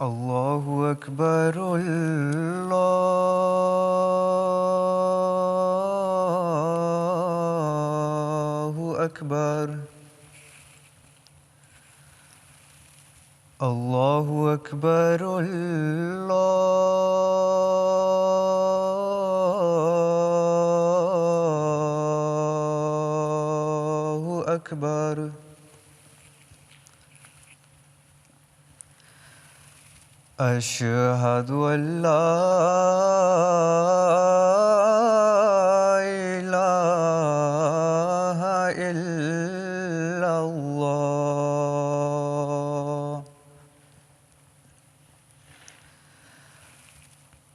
الله أكبر الله أكبر الله أكبر الله أكبر أشهد أن لا إله إلا الله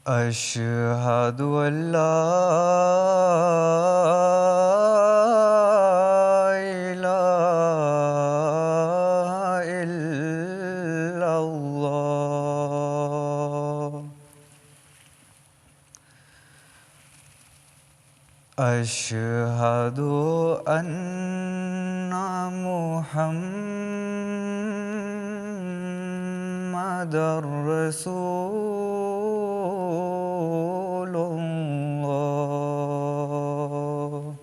أشهد أن لا إله إلا الله أشهد أن محمدًا رسول الله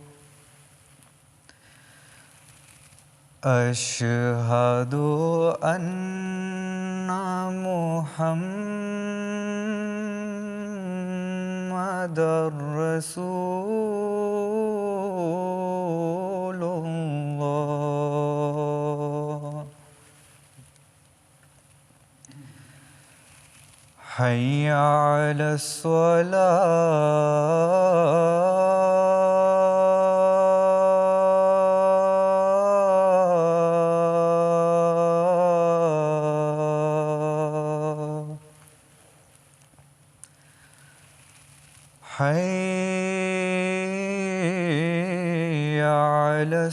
أشهد أن محمدًا رسول الله حي على الصلاة حي على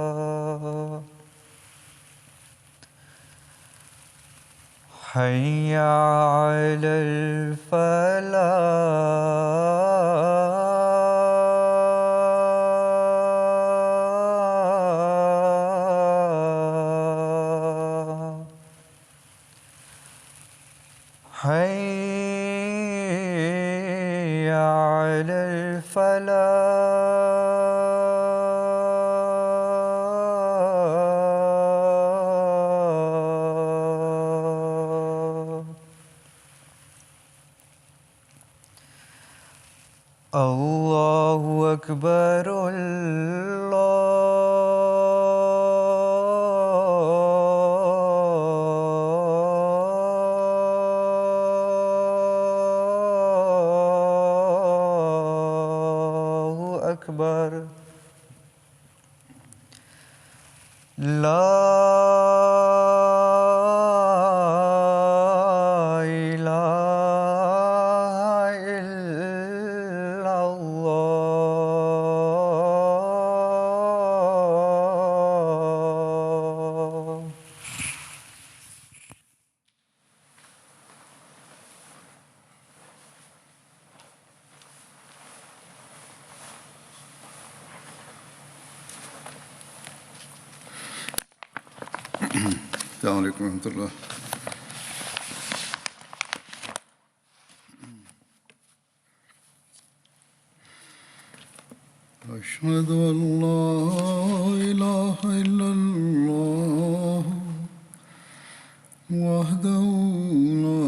الصلاة حي على الفلاح حي على الفلاح الله أكبر الله أكبر لا إله إلا الله السلام علیکم ورحمۃ اللہ. أشهد أن لا إله إلا الله وحده لا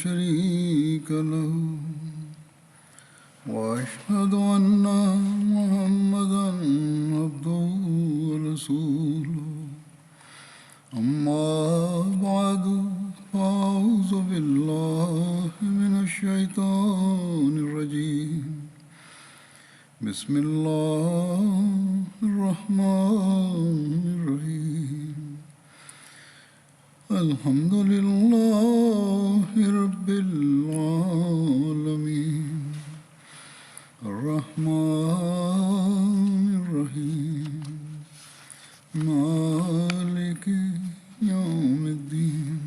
شريك له وأشهد أن محمدًا عبده ورسوله أما بعد فأعوذ بالله من الشيطان الرجيم بسم الله الرحمن الرحيم الحمد لله رب العالمين الرحمن الرحيم مالك يوم الدين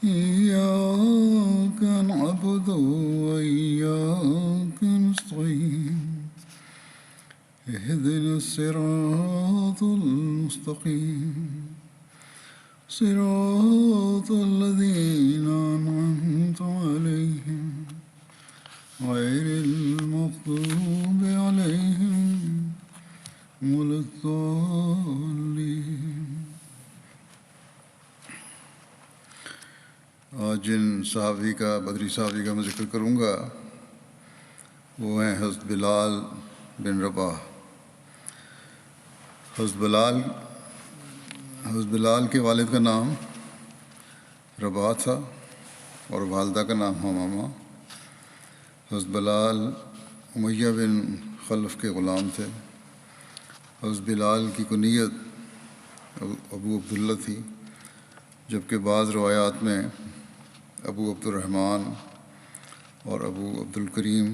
إياك نعبد وإياك نستعين الصراط المستقيم صراط الذين أنعمت عليهم غير المغضوب عليهم ولا الضالين۔ آج جن صحابی کا بدری صحابی کا میں ذکر کروں گا وہ ہیں حضرت بلال بن رباح۔ حضرت بلال کے والد کا نام رباح تھا اور والدہ کا نام حمامہ۔ حضرت بلال امیہ بن خلف کے غلام تھے۔ حضرت بلال کی کنیت ابو عبداللہ تھی، جبکہ بعض روایات میں ابو عبد الرحمن اور ابو عبد الکریم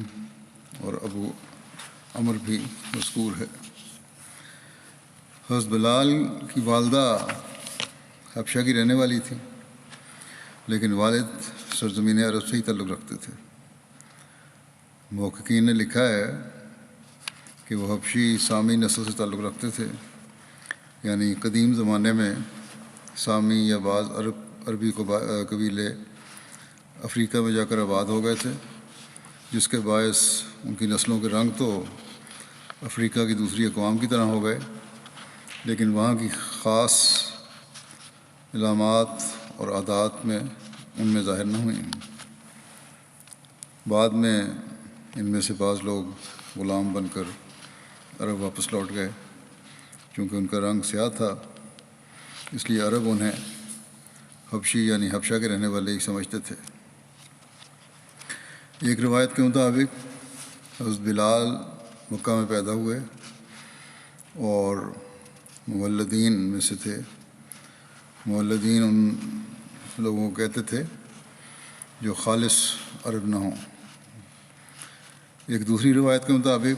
اور ابو عمر بھی مذکور ہے۔ حضرت بلال کی والدہ حبشہ کی رہنے والی تھی، لیکن والد سرزمین عرب سے ہی تعلق رکھتے تھے۔ محققین نے لکھا ہے کہ وہ حبشی سامی نسل سے تعلق رکھتے تھے، یعنی قدیم زمانے میں سامی یا بعض عربی قبیلے افریقہ میں جا کر آباد ہو گئے تھے، جس کے باعث ان کی نسلوں کے رنگ تو افریقہ کی دوسری اقوام کی طرح ہو گئے، لیکن وہاں کی خاص علامات اور عادات میں ان میں ظاہر نہ ہوئیں۔ بعد میں ان میں سے بعض لوگ غلام بن کر عرب واپس لوٹ گئے۔ چونکہ ان کا رنگ سیاہ تھا، اس لیے عرب انہیں حبشی یعنی حبشہ کے رہنے والے ہی سمجھتے تھے۔ ایک روایت کے مطابق حضرت بلال مکہ میں پیدا ہوئے اور مولدین میں سے تھے۔ مولدین ان لوگوں کو کہتے تھے جو خالص عرب نہ ہوں۔ ایک دوسری روایت کے مطابق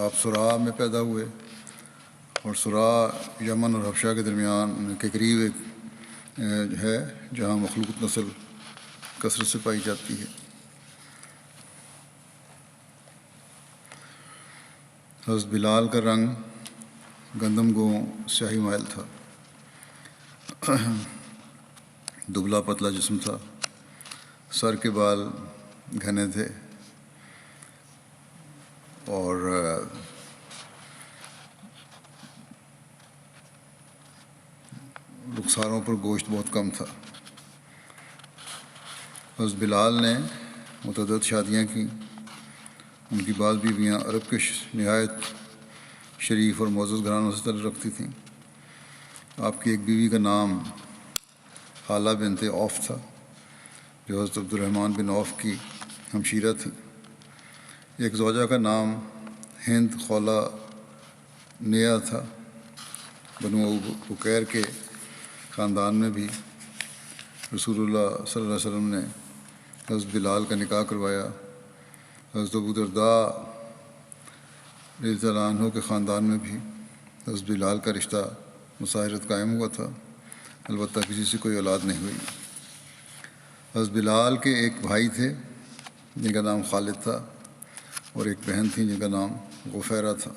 آپ سرا میں پیدا ہوئے، اور سرا یمن اور حبشہ کے درمیان کے قریب ایک ہے جہاں مخلوط نسل کثرت سے پائی جاتی ہے۔ حضرت بلال کا رنگ گندم گوں سیاہی مائل تھا، دبلا پتلا جسم تھا، سر کے بال گھنے تھے اور رخساروں پر گوشت بہت کم تھا۔ حضرت بلال نے متعدد شادیاں کیں۔ ان کی بعض بیویاں عرب کے نہایت شریف اور معزز گھرانوں سے تعلق رکھتی تھیں۔ آپ کی ایک بیوی کا نام حالہ بنت عوف تھا، جو حضرت عبد الرحمن بن عوف کی ہمشیرہ تھی۔ ایک زوجہ کا نام ہند خولہ نیا تھا۔ بنو بکیر کے خاندان میں بھی رسول اللہ صلی اللہ علیہ وسلم نے حضرت بلال کا نکاح کروایا۔ حضرت ابو درداء رضی اللہ عنہ کے خاندان میں بھی حضرت بلال کا رشتہ مساہرت قائم ہوا تھا، البتہ کسی سے کوئی اولاد نہیں ہوئی۔ حضرت بلال کے ایک بھائی تھے جن کا نام خالد تھا، اور ایک بہن تھی جن کا نام غفیرہ تھا۔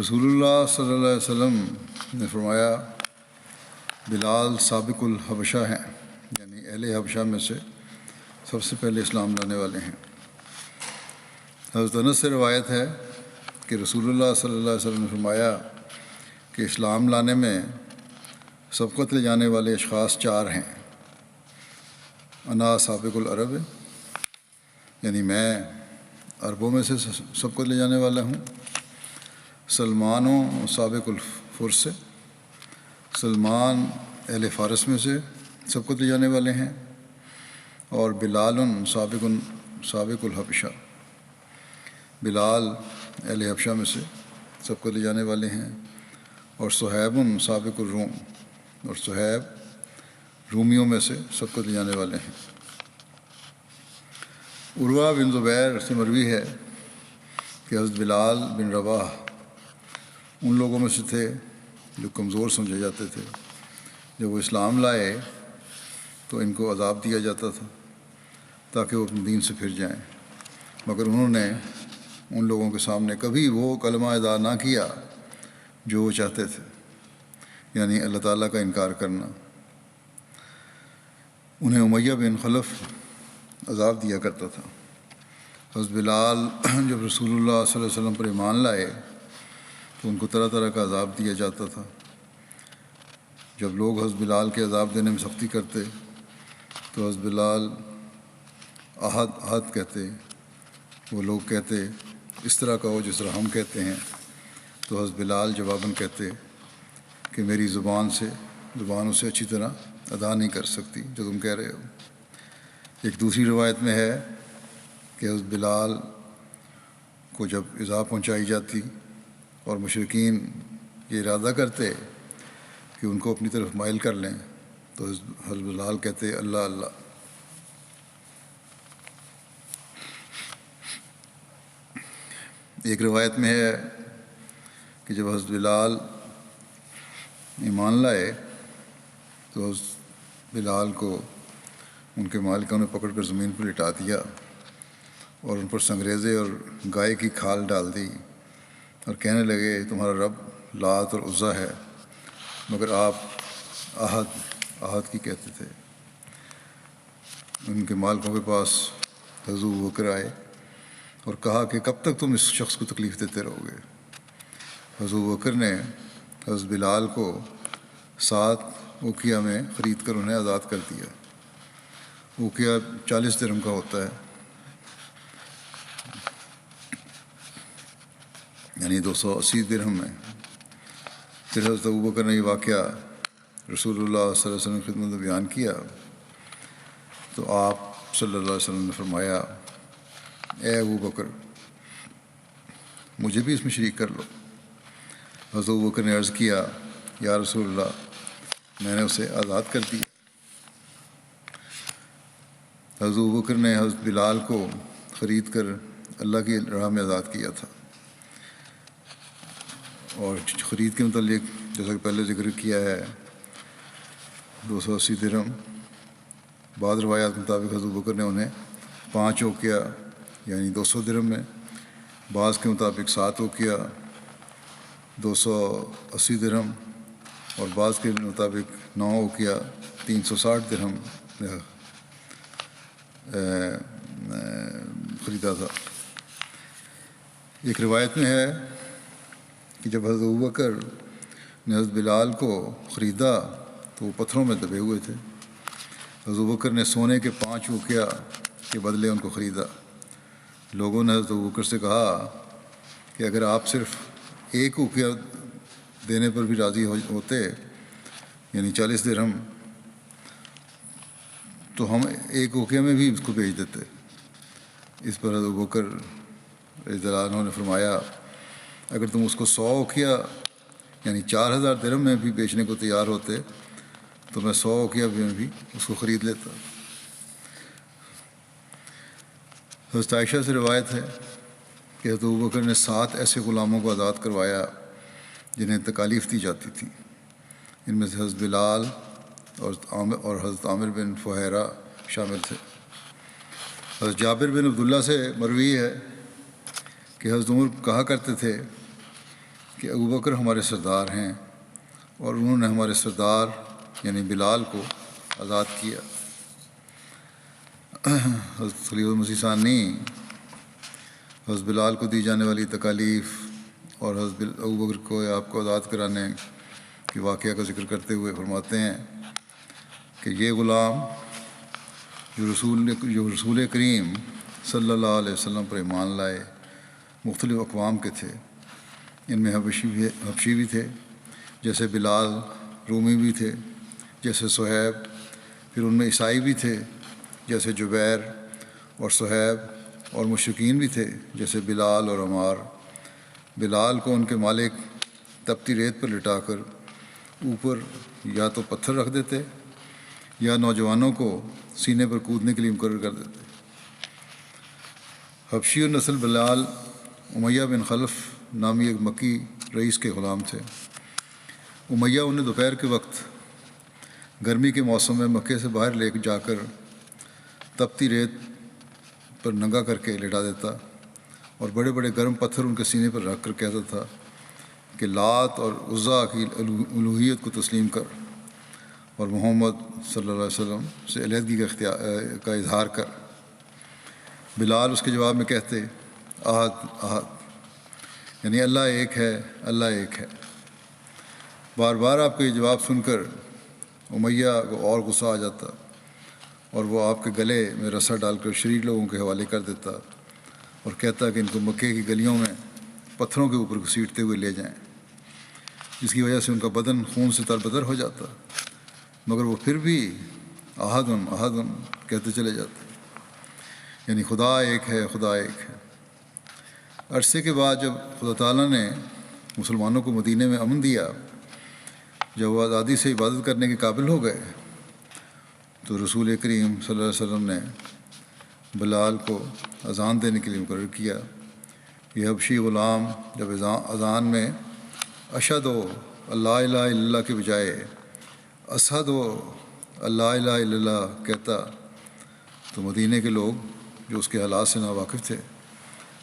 رسول اللہ صلی اللہ علیہ وسلم نے فرمایا بلال سابق الحبشہ ہیں، یعنی اہل حبشہ میں سے سب سے پہلے اسلام لانے والے ہیں۔ حضرت انس سے روایت ہے کہ رسول اللہ صلی اللہ علیہ وسلم نے فرمایا کہ اسلام لانے میں سبقت لے جانے والے اشخاص 4 ہیں۔ انا سابق العرب، یعنی میں عربوں میں سے سبقت لے جانے والا ہوں۔ سلمان و سابق الفرس، سلمان اہل فارس میں سے سبقت لے جانے والے ہیں۔ اور بلال سابق الحبشہ، بلال اہل حبشہ میں سے سبقت لے جانے والے ہیں۔ اور صہیب سابق الروم، اور صہیب رومیوں میں سے سبقت لے جانے والے ہیں۔ عروہ بن زبیر سے مروی ہے کہ حضرت بلال بن رباح ان لوگوں میں سے تھے جو کمزور سمجھے جاتے تھے۔ جب وہ اسلام لائے تو ان کو عذاب دیا جاتا تھا تاکہ وہ اپنے دین سے پھر جائیں، مگر انہوں نے ان لوگوں کے سامنے کبھی وہ کلمہ ادا نہ کیا جو وہ چاہتے تھے، یعنی اللہ تعالیٰ کا انکار کرنا۔ انہیں امیہ بن خلف عذاب دیا کرتا تھا۔ حضرت بلال جب رسول اللہ صلی اللہ علیہ وسلم پر ایمان لائے تو ان کو طرح طرح کا عذاب دیا جاتا تھا۔ جب لوگ حضرت بلال کے عذاب دینے میں سختی کرتے تو حضرت بلال احد احد کہتے، وہ لوگ کہتے اس طرح کہو جس طرح ہم کہتے ہیں، تو حضرت بلال جواباً کہتے کہ میری زبان اسے اچھی طرح ادا نہیں کر سکتی جو تم کہہ رہے ہو۔ ایک دوسری روایت میں ہے کہ حضرت بلال کو جب ایذا پہنچائی جاتی اور مشرکین یہ ارادہ کرتے کہ ان کو اپنی طرف مائل کر لیں تو حضرت بلال کہتے اللہ اللہ۔ ایک روایت میں ہے کہ جب حضرت بلال ایمان لائے تو حضرت بلال کو ان کے مالکوں نے پکڑ کر زمین پر لٹا دیا اور ان پر سنگریزے اور گائے کی کھال ڈال دی اور کہنے لگے تمہارا رب لات اور عزا ہے، مگر آپ احد کی کہتے تھے۔ ان کے مالکوں کے پاس حضرت بکر آئے اور کہا کہ کب تک تم اس شخص کو تکلیف دیتے رہو گے؟ حضرت بکر نے حضرت بلال کو 7 اوقیہ میں خرید کر انہیں آزاد کر دیا۔ اوقیہ 40 درہم کا ہوتا ہے، یعنی 280 درہم میں۔ پھر حضرت ابوبکر نے یہ واقعہ رسول اللہ صلی اللہ علیہ وسلم کی خدمت میں بیان کیا تو آپ صلی اللہ علیہ وسلم نے فرمایا اے ابوبکر مجھے بھی اس میں شریک کر لو۔ حضرت ابوبکر نے عرض کیا یا رسول اللہ میں نے اسے آزاد کر دیا۔ حضرت ابوبکر نے حضرت بلال کو خرید کر اللہ کی راہ میں آزاد کیا تھا، اور خرید کے متعلق جیسا کہ پہلے ذکر کیا ہے 280 درہم۔ بعض روایات کے مطابق حضرت ابوبکر نے انہیں 5 اوقیہ یعنی 200 درہم میں، بعض کے مطابق 7 اوقیہ 280 درہم، اور بعض کے مطابق 9 اوقیہ 360 درہم خریدا تھا۔ ایک روایت میں ہے کہ جب حضرت ابوبکر نے حضرت بلال کو خریدا تو وہ پتھروں میں دبے ہوئے تھے۔ حضرت ابوبکر نے سونے کے 5 اوقیہ کے بدلے ان کو خریدا۔ لوگوں نے حضرت ابوبکر سے کہا کہ اگر آپ صرف 1 اوقیہ دینے پر بھی راضی ہوتے یعنی 40 درہم تو ہم 1 اوقیہ میں بھی اس کو بیچ دیتے۔ اس پر حضرت ابوبکر رضی اللہ عنہ نے فرمایا اگر تم اس کو 100 اوقیہ یعنی 4000 درہم میں بھی بیچنے کو تیار ہوتے تو میں 100 اوقیہ میں بھی اس کو خرید لیتا۔ حضرت عائشہ سے روایت ہے کہ حضرت ابوبکر نے 7 ایسے غلاموں کو آزاد کروایا جنہیں تکالیف دی جاتی تھی۔ ان میں سے حضرت بلال اور حضرت عامر بن فہیرہ شامل تھے۔ حضرت جابر بن عبداللہ سے مروی ہے کہ حضرت عمر کہا کرتے تھے کہ ابوبکر ہمارے سردار ہیں اور انہوں نے ہمارے سردار یعنی بلال کو آزاد کیا۔ حضرت خلیفہ مسیح ثانی حضرت بلال کو دی جانے والی تکالیف اور حضرت ابوبکر کو آپ کو آزاد کرانے کے واقعہ کا ذکر کرتے ہوئے فرماتے ہیں کہ یہ غلام جو رسول کریم صلی اللہ علیہ وسلم پر ایمان لائے مختلف اقوام کے تھے۔ ان میں حبشی بھی تھے جیسے بلال، رومی بھی تھے جیسے صہیب، پھر ان میں عیسائی بھی تھے جیسے جبیر اور صہیب، اور مشرکین بھی تھے جیسے بلال اور عمار۔ بلال کو ان کے مالک تپتی ریت پر لٹا کر اوپر یا تو پتھر رکھ دیتے یا نوجوانوں کو سینے پر کودنے کے لیے مقرر کر دیتے۔ حبشی اور نسل بلال امیہ بن خلف نامی ایک مکی رئیس کے غلام تھے۔ امیہ انہیں دوپہر کے وقت گرمی کے موسم میں مکے سے باہر لے جا کر تپتی ریت پر ننگا کر کے لٹا دیتا اور بڑے بڑے گرم پتھر ان کے سینے پر رکھ کر کہتا تھا کہ لات اور عزا کی الوہیت کو تسلیم کر اور محمد صلی اللہ علیہ وسلم سے علیحدگی کا اظہار کر۔ بلال اس کے جواب میں کہتے احد احد، یعنی اللہ ایک ہے، اللہ ایک ہے۔ بار بار آپ کا یہ جواب سن کر امیہ کو اور غصہ آ جاتا اور وہ آپ کے گلے میں رسا ڈال کر شریک لوگوں کے حوالے کر دیتا اور کہتا کہ ان کو مکے کی گلیوں میں پتھروں کے اوپر گھسیٹتے ہوئے لے جائیں، جس کی وجہ سے ان کا بدن خون سے تربتر ہو جاتا، مگر وہ پھر بھی احدن احدن کہتے چلے جاتے، یعنی خدا ایک ہے، خدا ایک ہے۔ عرصے کے بعد جب خدا تعالیٰ نے مسلمانوں کو مدینے میں امن دیا، جب وہ آزادی سے عبادت کرنے کے قابل ہو گئے، تو رسول کریم صلی اللہ علیہ وسلم نے بلال کو اذان دینے کے لیے مقرر کیا۔ یہ حبشی غلام جب اذان میں اشہد و اللہ الہ الا اللہ کے بجائے اشہد و اللہ الہ الا اللہ کہتا تو مدینے کے لوگ جو اس کے حالات سے ناواقف تھے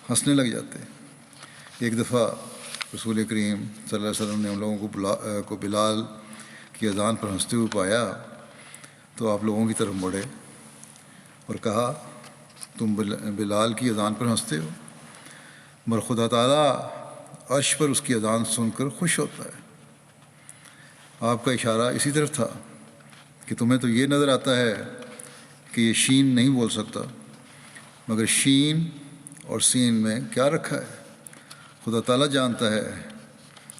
ہنسنے لگ جاتے۔ ایک دفعہ رسول کریم صلی اللہ علیہ وسلم نے ان لوگوں کو بلال کی اذان پر ہنستے ہوئے پایا تو آپ لوگوں کی طرف مڑے اور کہا تم بلال کی اذان پر ہنستے ہو، مگر خدا تعالیٰ عرش پر اس کی اذان سن کر خوش ہوتا ہے۔ آپ کا اشارہ اسی طرف تھا کہ تمہیں تو یہ نظر آتا ہے کہ یہ شین نہیں بول سکتا، مگر شین اور سین میں کیا رکھا ہے؟ خدا تعالیٰ جانتا ہے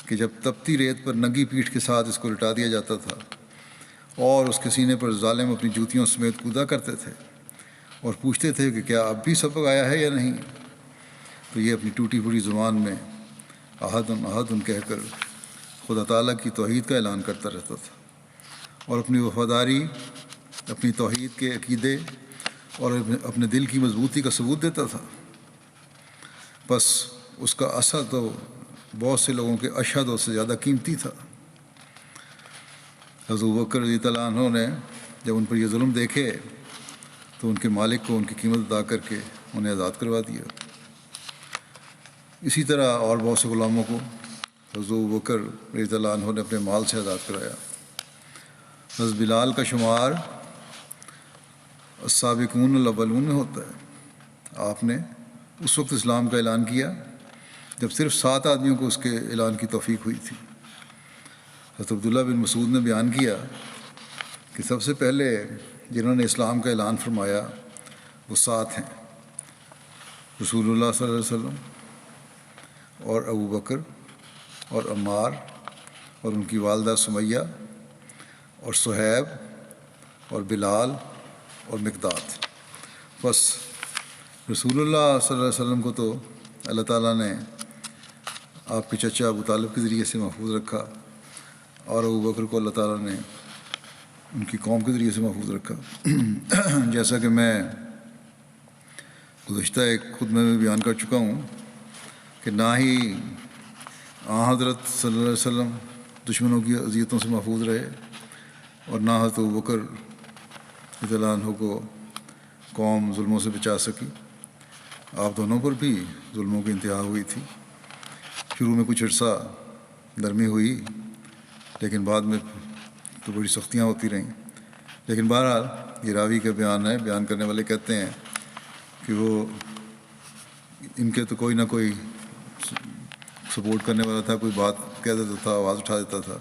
کہ جب تپتی ریت پر ننگی پیٹھ کے ساتھ اس کو لٹا دیا جاتا تھا اور اس کے سینے پر ظالم اپنی جوتیوں سمیت کودا کرتے تھے اور پوچھتے تھے کہ کیا اب بھی سبق آیا ہے یا نہیں، تو یہ اپنی ٹوٹی پھوٹی زبان میں احدن احدن کہہ کر خدا تعالیٰ کی توحید کا اعلان کرتا رہتا تھا اور اپنی وفاداری، اپنی توحید کے عقیدے اور اپنے دل کی مضبوطی کا ثبوت دیتا تھا۔ بس اس کا اثر تو بہت سے لوگوں کے اشہد سے زیادہ قیمتی تھا۔ حضرت ابوبکر رضی اللہ عنہ نے جب ان پر یہ ظلم دیکھے تو ان کے مالک کو ان کی قیمت ادا کر کے انہیں آزاد کروا دیا۔ اسی طرح اور بہت سے غلاموں کو حضرت ابوبکر رضی اللہ عنہ نے اپنے مال سے آزاد کرایا۔ حضرت بلال کا شمار السابقون الاولون میں ہوتا ہے۔ آپ نے اس وقت اسلام کا اعلان کیا جب صرف 7 آدمیوں کو اس کے اعلان کی توفیق ہوئی تھی۔ حضرت عبداللہ بن مسعود نے بیان کیا کہ سب سے پہلے جنہوں نے اسلام کا اعلان فرمایا وہ 7 ہیں، رسول اللہ صلی اللہ علیہ وسلم اور ابوبکر اور عمار اور ان کی والدہ سمیہ اور صہیب اور بلال اور مقداد۔ بس رسول اللہ صلی اللہ علیہ وسلم کو تو اللہ تعالیٰ نے آپ کے چچا ابو طالب کے ذریعے سے محفوظ رکھا اور ابوبکر کو اللہ تعالیٰ نے ان کی قوم کے ذریعے سے محفوظ رکھا۔ جیسا کہ میں گزشتہ ایک خطبے میں بیان کر چکا ہوں کہ نہ ہی حضرت صلی اللہ علیہ وسلم دشمنوں کی اذیتوں سے محفوظ رہے اور نہ حضرت ابوبکر رضی اللہ عنہ کو قوم ظلموں سے بچا سکی۔ آپ دونوں پر بھی ظلموں کی انتہا ہوئی تھی۔ شروع میں کچھ عرصہ نرمی ہوئی لیکن بعد میں تو بڑی سختیاں ہوتی رہیں، لیکن بہرحال یہ راوی کا بیان ہے۔ بیان کرنے والے کہتے ہیں کہ وہ ان کے تو کوئی نہ کوئی سپورٹ کرنے والا تھا، کوئی بات کہہ دیتا تھا، آواز اٹھا دیتا تھا،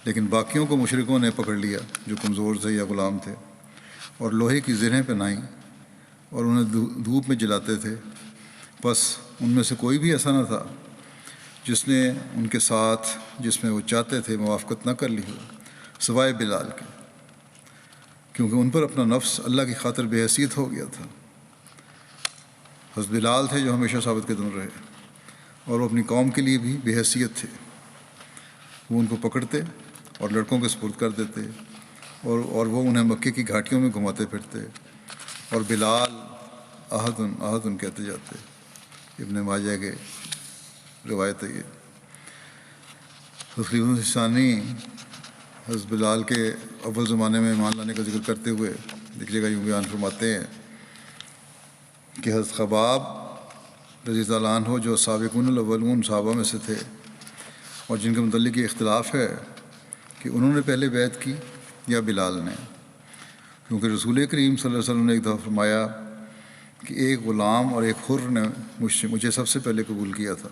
لیکن باقیوں کو مشرکوں نے پکڑ لیا جو کمزور تھے یا غلام تھے اور لوہے کی زرہیں پہنائیں اور انہیں دھوپ میں جلاتے تھے۔ بس ان میں سے کوئی بھی ایسا نہ تھا جس نے ان کے ساتھ جس میں وہ چاہتے تھے موافقت نہ کر لی ہو، سوائے بلال کے، کیونکہ ان پر اپنا نفس اللہ کی خاطر بے حیثیت ہو گیا تھا۔ حضرت بلال تھے جو ہمیشہ ثابت قدم رہے اور وہ اپنی قوم کے لیے بھی بے حیثیت تھے۔ وہ ان کو پکڑتے اور لڑکوں کے سپرد کر دیتے اور وہ انہیں مکے کی گھاٹیوں میں گھماتے پھرتے اور بلال احدن احدن کہتے جاتے۔ ابن ماجہ کے روایت ہے یہ۔ خلیفہ ثانی حضرت بلال کے اول زمانے میں ایمان لانے کا ذکر کرتے ہوئے ایک جگہ یوں بیان فرماتے ہیں کہ حضرت خباب رضی اللہ عنہ جو سابقون الاولون صحابہ میں سے تھے اور جن کے متعلق یہ اختلاف ہے کہ انہوں نے پہلے بیعت کی یا بلال نے، کیونکہ رسول کریم صلی اللہ علیہ وسلم نے ایک دفعہ فرمایا کہ ایک غلام اور ایک حر نے مجھے سب سے پہلے قبول کیا تھا۔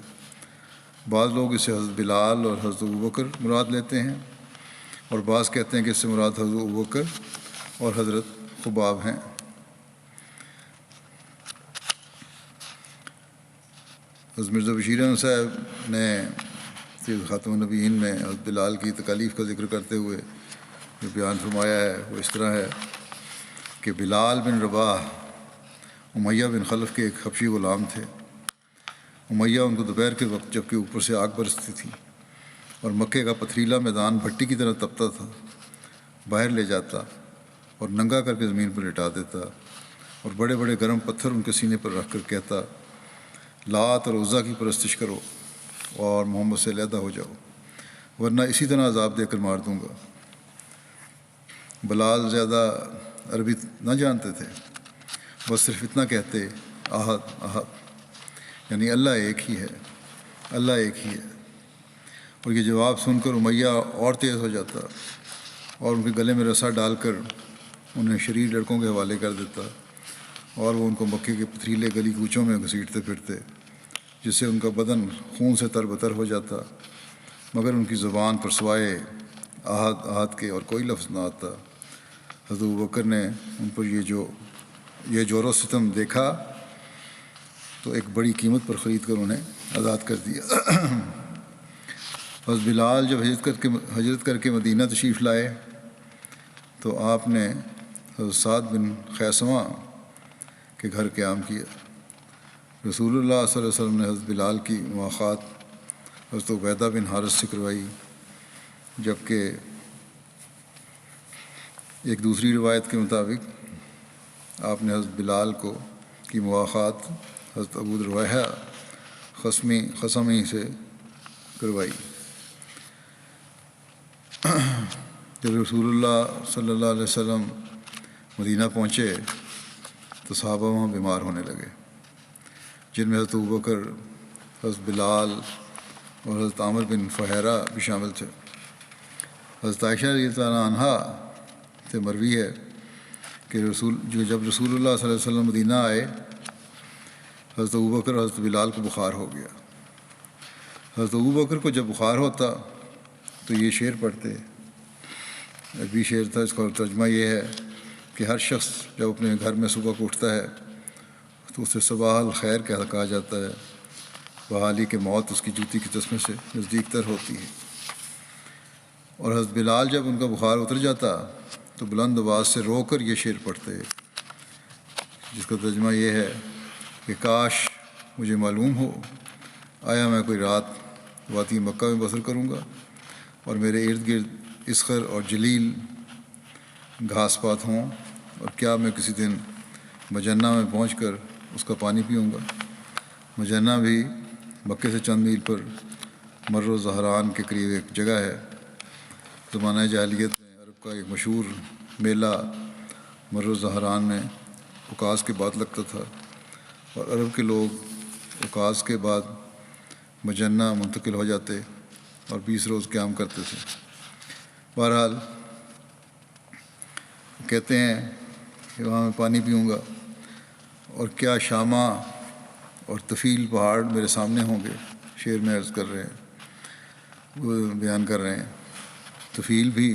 بعض لوگ اسے حضرت بلال اور حضرت ابوبکر مراد لیتے ہیں، اور بعض کہتے ہیں کہ اس سے مراد حضرت ابوبکر اور حضرت خباب ہیں۔ حضرت مرزا بشیر احمد صاحب نے سیرت خاتم النبیین میں حضرت بلال کی تکالیف کا ذکر کرتے ہوئے جو بیان فرمایا ہے وہ اس طرح ہے کہ بلال بن رباح امیہ بن خلف کے ایک حبشی غلام تھے۔ امیہ ان کو دوپہر کے وقت جب کہ اوپر سے آگ برستی تھی اور مکے کا پتھریلا میدان بھٹی کی طرح تپتا تھا، باہر لے جاتا اور ننگا کر کے زمین پر لٹا دیتا اور بڑے بڑے گرم پتھر ان کے سینے پر رکھ کر کہتا، لات اور عزا کی پرستش کرو اور محمد سے علیحدہ ہو جاؤ، ورنہ اسی طرح عذاب دے کر مار دوں گا۔ بلال زیادہ عربی نہ جانتے تھے، بس صرف اتنا کہتے، احد احد، یعنی اللہ ایک ہی ہے، اللہ ایک ہی ہے۔ اور یہ جواب سن کر امیہ اور تیز ہو جاتا اور ان کے گلے میں رسا ڈال کر انہیں شریر لڑکوں کے حوالے کر دیتا، اور وہ ان کو مکے کے پتھریلے گلی کوچوں میں گھسیٹتے پھرتے، جس سے ان کا بدن خون سے تر بتر ہو جاتا، مگر ان کی زبان پر سوائے احد احد کے اور کوئی لفظ نہ آتا۔ حضرت ابوبکر نے ان پر یہ جور و ستم دیکھا تو ایک بڑی قیمت پر خرید کر انہیں آزاد کر دیا۔ حضرت بلال جب ہجرت کر کے مدینہ تشریف لائے تو آپ نے حضرت سعد بن خیثمہ کے گھر قیام کیا۔ رسول اللہ صلی اللہ علیہ وسلم نے حضرت بلال کی مواخات حضرت عبیدہ بن حارث سے کروائی، جبکہ ایک دوسری روایت کے مطابق آپ نے حضرت بلال کی مواخات حضرت ابو رواحہ خصمی سے کروائی۔ جب رسول اللہ صلی اللہ علیہ وسلم مدینہ پہنچے تو صحابہ وہاں بیمار ہونے لگے، جن میں حضرت ابوبکر، حضرت بلال اور حضرت عامر بن فہیرہ بھی شامل تھے۔ حضرت عائشہ رضی اللہ عنہا سے مروی ہے کہ جب رسول اللہ صلی اللہ علیہ وسلم مدینہ آئے، حضرت ابوبکر اور حضرت بلال کو بخار ہو گیا۔ حضرت ابوبکر کو جب بخار ہوتا تو یہ شعر پڑھتے، عربی شعر تھا، اس کا ترجمہ یہ ہے کہ ہر شخص جب اپنے گھر میں صبح کو اٹھتا ہے تو اسے صباح الخیر کہا جاتا ہے، بحالی کہ موت اس کی جوتی کی تسمے سے نزدیک تر ہوتی ہے۔ اور حضرت بلال جب ان کا بخار اتر جاتا تو بلند آواز سے رو کر یہ شعر پڑھتے، جس کا ترجمہ یہ ہے کہ کاش مجھے معلوم ہو آیا میں کوئی رات وادی مکہ میں بسر کروں گا اور میرے ارد گرد اسخر اور جلیل گھاس پات ہوں، اور کیا میں کسی دن مجنہ میں پہنچ کر اس کا پانی پیوں گا۔ مجنہ بھی مکے سے چند میل پر مر و زہران کے قریب ایک جگہ ہے۔ زمانہ جاہلیت میں عرب کا ایک مشہور میلہ مر و زہران میں اکاس کے بعد لگتا تھا، اور عرب کے لوگ اکاس کے بعد مجنہ منتقل ہو جاتے اور 20 روز قیام کرتے تھے۔ بہرحال کہتے ہیں کہ وہاں میں پانی پیوں گا، اور کیا شامہ اور طفیل پہاڑ میرے سامنے ہوں گے۔ شعر میں عرض کر رہے ہیں، وہ بیان کر رہے ہیں، طفیل بھی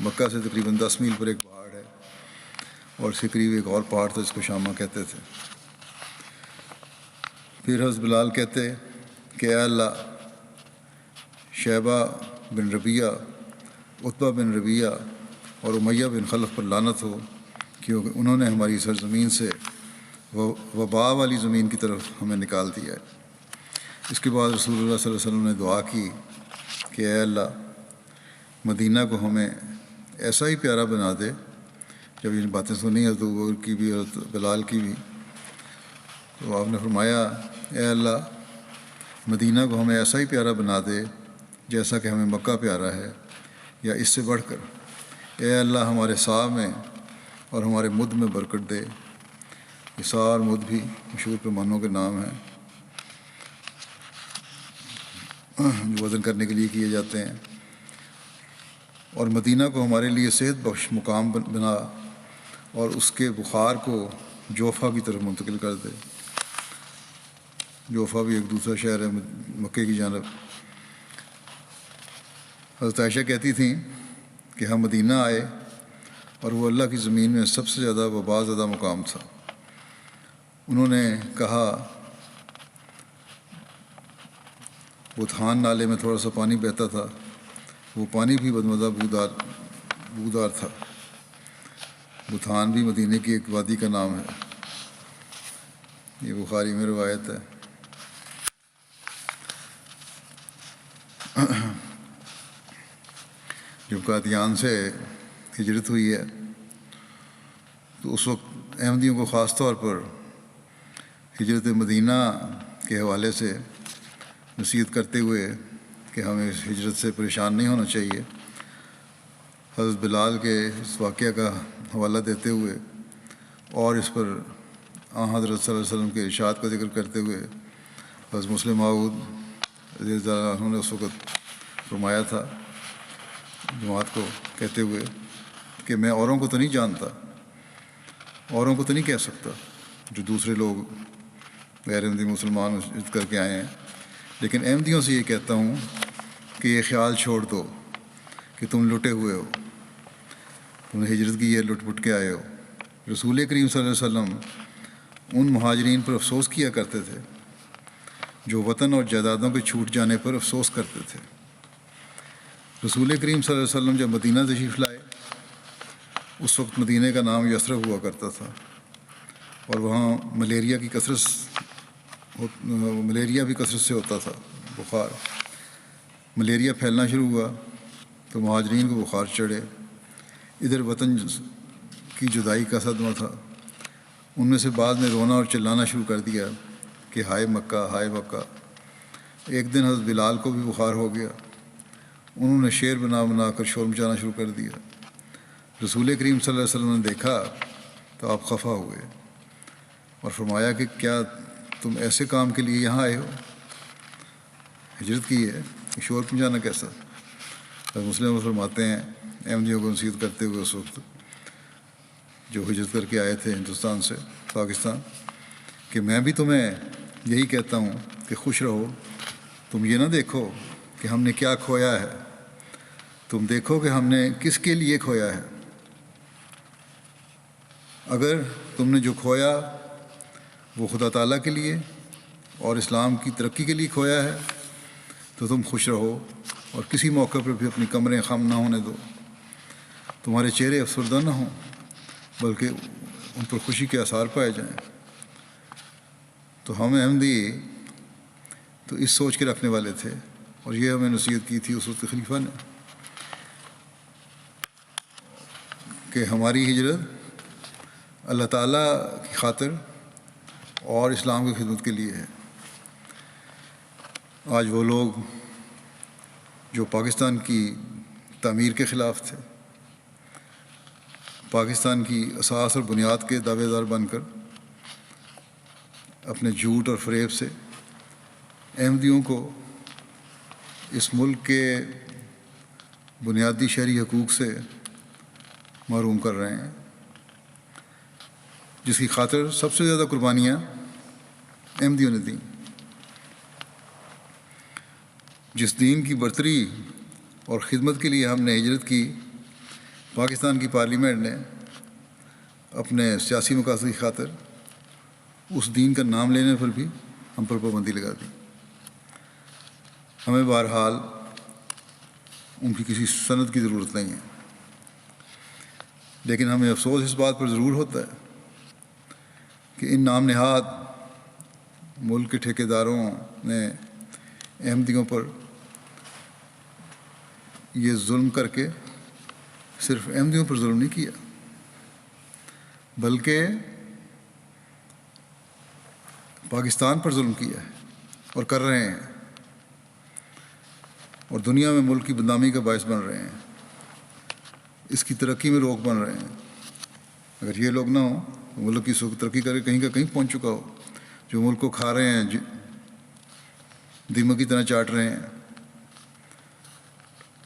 مکہ سے تقریباً 10 میل پر ایک پہاڑ ہے، اور اس کے قریب ایک اور پہاڑ تھا جس کو شامہ کہتے تھے۔ پھر حضرت بلال کہتے کہ اے اللہ، شیبہ بن ربیعہ، عتبہ بن ربیعہ اور امیہ بن خلف پر لعنت ہو، کیونکہ انہوں نے ہماری سرزمین سے وبا والی زمین کی طرف ہمیں نکال دیا ہے۔ اس کے بعد رسول اللہ صلی اللہ علیہ وسلم نے دعا کی کہ اے اللہ، مدینہ کو ہمیں ایسا ہی پیارا بنا دے۔ جب یہ باتیں سنی حضرت ابوبکر کی بھی اور بلال کی بھی، تو آپ نے فرمایا اے اللہ، مدینہ کو ہمیں ایسا ہی پیارا بنا دے جیسا کہ ہمیں مکہ پیارا ہے، یا اس سے بڑھ کر۔ اے اللہ، ہمارے سا میں اور ہمارے مد میں برکت دے۔ سا اور مد بھی مشہور پیمانوں کے نام ہیں۔ جو وزن کرنے کے لیے کیے جاتے ہیں، اور مدینہ کو ہمارے لیے صحت بخش مقام بنا اور اس کے بخار کو جوفا کی طرف منتقل کر دے۔ جوفا بھی ایک دوسرا شہر ہے مکے کی جانب۔ حضرت عائشہ کہتی تھیں کہ ہم مدینہ آئے اور وہ اللہ کی زمین میں سب سے زیادہ وبا زدہ مقام تھا۔ انہوں نے کہا بطحان نالے میں تھوڑا سا پانی بہتا تھا، وہ پانی بھی بدمزہ بودار تھا۔ بطحان بھی مدینہ کی ایک وادی کا نام ہے، یہ بخاری میں روایت ہے۔ جب قادیان سے ہجرت ہوئی ہے تو اس وقت احمدیوں کو خاص طور پر ہجرت مدینہ کے حوالے سے نصیحت کرتے ہوئے کہ ہمیں اس ہجرت سے پریشان نہیں ہونا چاہیے، حضرت بلال کے اس واقعہ کا حوالہ دیتے ہوئے اور اس پر حضرت صلی اللہ علیہ وسلم کے ارشاد کا ذکر کرتے ہوئے حضرت مسلم موعود رضی اللہ عنہ نے اس وقت فرمایا تھا جماعت کو کہتے ہوئے کہ میں اوروں کو تو نہیں جانتا، اوروں کو تو نہیں کہہ سکتا جو دوسرے لوگ غیر احمدی مسلمان ہجرت کر کے آئے ہیں، لیکن احمدیوں سے یہ کہتا ہوں کہ یہ خیال چھوڑ دو کہ تم لٹے ہوئے ہو، تم نے ہجرت کی ہے، لٹ پٹ کے آئے ہو۔ رسول کریم صلی اللہ علیہ وسلم ان مہاجرین پر افسوس کیا کرتے تھے جو وطن اور جائیدادوں کے چھوٹ جانے پر افسوس کرتے تھے۔ رسول کریم صلی اللہ علیہ وسلم جب مدینہ تشریف لائے اس وقت مدینہ کا نام یثرب ہوا کرتا تھا، اور وہاں ملیریا بھی کثرت سے ہوتا تھا، بخار۔ ملیریا پھیلنا شروع ہوا تو مہاجرین کو بخار چڑھے، ادھر وطن کی جدائی کا صدمہ تھا، ان میں سے بعض نے رونا اور چلانا شروع کر دیا کہ ہائے مکہ، ہائے مکہ۔ ایک دن حضرت بلال کو بھی بخار ہو گیا، انہوں نے شعر بنا بنا کر شور مچانا شروع کر دیا۔ رسول کریم صلی اللہ علیہ وسلم نے دیکھا تو آپ خفا ہوئے اور فرمایا کہ کیا تم ایسے کام کے لیے یہاں آئے ہو؟ ہجرت کی ہے، شور مچانا کیسا؟ حضرت مسلم فرماتے ہیں احمدیوں کو نصیحت کرتے ہوئے اس وقت جو ہجرت کر کے آئے تھے ہندوستان سے پاکستان، کہ میں بھی تمہیں یہی کہتا ہوں کہ خوش رہو، تم یہ نہ دیکھو کہ ہم نے کیا کھویا ہے، تم دیکھو کہ ہم نے کس کے لیے کھویا ہے۔ اگر تم نے جو کھویا وہ خدا تعالیٰ کے لیے اور اسلام کی ترقی کے لیے کھویا ہے تو تم خوش رہو اور کسی موقع پر بھی اپنی کمریں خم نہ ہونے دو، تمہارے چہرے افسردہ نہ ہوں بلکہ ان پر خوشی کے آثار پائے جائیں۔ تو ہم احمدی تو اس سوچ کے رکھنے والے تھے، اور یہ ہمیں نصیحت کی تھی اس وقت خلیفہ نے کہ ہماری ہجرت اللہ تعالیٰ کی خاطر اور اسلام کی خدمت کے لیے ہے۔ آج وہ لوگ جو پاکستان کی تعمیر کے خلاف تھے، پاکستان کی اساس اور بنیاد کے دعوے دار بن کر اپنے جھوٹ اور فریب سے احمدیوں کو اس ملک کے بنیادی شہری حقوق سے محروم کر رہے ہیں، جس کی خاطر سب سے زیادہ قربانیاں احمدیوں نے دیں۔ جس دین کی برتری اور خدمت کے لیے ہم نے ہجرت کی، پاکستان کی پارلیمنٹ نے اپنے سیاسی مقاصد کی خاطر اس دین کا نام لینے پر بھی ہم پر پابندی لگا دی۔ ہمیں بہرحال ان کی کسی سند کی ضرورت نہیں ہے، لیکن ہمیں افسوس اس بات پر ضرور ہوتا ہے کہ ان نام نہاد ملک کے ٹھیکیداروں نے احمدیوں پر یہ ظلم کر کے صرف احمدیوں پر ظلم نہیں کیا بلکہ پاکستان پر ظلم کیا ہے اور کر رہے ہیں، اور دنیا میں ملک کی بدنامی کا باعث بن رہے ہیں، اس کی ترقی میں روک بن رہے ہیں۔ اگر یہ لوگ نہ ہوں تو ملک کی ترقی کر کے کہیں کا کہیں پہنچ چکا ہو۔ جو ملک کو کھا رہے ہیں، دیمک کی طرح چاٹ رہے ہیں،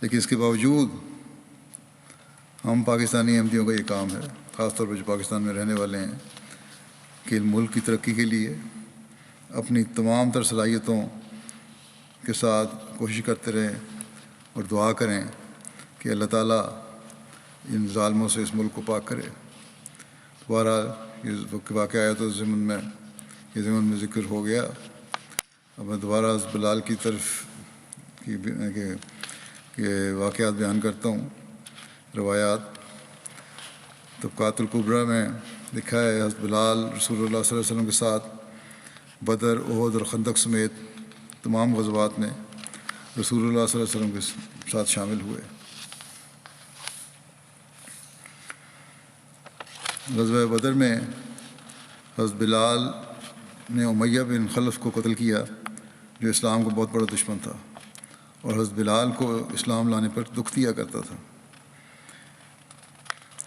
لیکن اس کے باوجود ہم پاکستانی احمدیوں کا یہ کام ہے، خاص طور پر جو پاکستان میں رہنے والے ہیں، کہ ملک کی ترقی کے لیے اپنی تمام تر صلاحیتوں کے ساتھ کوشش کرتے رہیں اور دعا کریں کہ اللہ تعالیٰ ان ظالموں سے اس ملک کو پاک کرے۔ بہرحال یہ واقعہ آیا تو ضمن میں ذکر ہو گیا۔ اب میں دوبارہ حضرت بلال کی طرف کہ واقعات بیان کرتا ہوں، روایات۔ طبقات الکبریٰ میں لکھا ہے حضرت بلال رسول اللہ صلی اللہ علیہ وسلم کے ساتھ بدر، احد اور خندق سمیت تمام غزوات میں رسول اللہ صلی اللہ علیہ وسلم کے ساتھ شامل ہوئے۔ غزوہ بدر میں حضرت بلال نے امیہ بن خلف کو قتل کیا، جو اسلام کا بہت بڑا دشمن تھا اور حضرت بلال کو اسلام لانے پر دکھ دیا کرتا تھا۔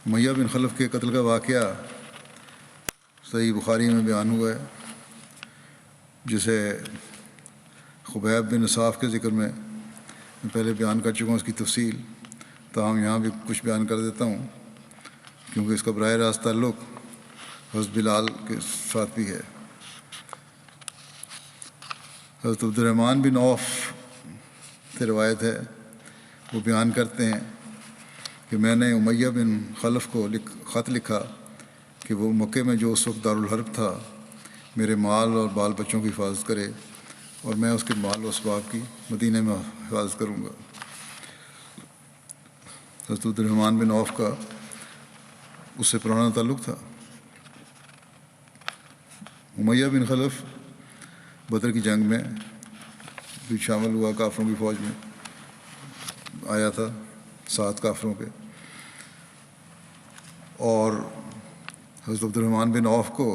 امیہ بن خلف کے قتل کا واقعہ صحیح بخاری میں بیان ہوا ہے، جسے خبیب بن اصاف کے ذکر میں پہلے بیان کر چکا ہوں اس کی تفصیل، تاہم یہاں بھی کچھ بیان کر دیتا ہوں کیونکہ اس کا براہ راست تعلق حضرت بلال کے ساتھ بھی ہے۔ حضرت عبد الرحمن بن عوف سے روایت ہے، وہ بیان کرتے ہیں کہ میں نے امیہ بن خلف کو خط لکھا کہ وہ مکے میں جو اس وقت دارالحرب تھا میرے مال اور بال بچوں کی حفاظت کرے اور میں اس کے مال و اسباب کی مدینہ میں حفاظت کروں گا۔ حضرت عبد الرحمن بن عوف کا اس سے پرانا تعلق تھا۔ امیہ بن خلف بدر کی جنگ میں بھی شامل ہوا، کافروں کی فوج میں آیا تھا، 7 کافروں کے، اور حضرت عبد الرحمن بن عوف کو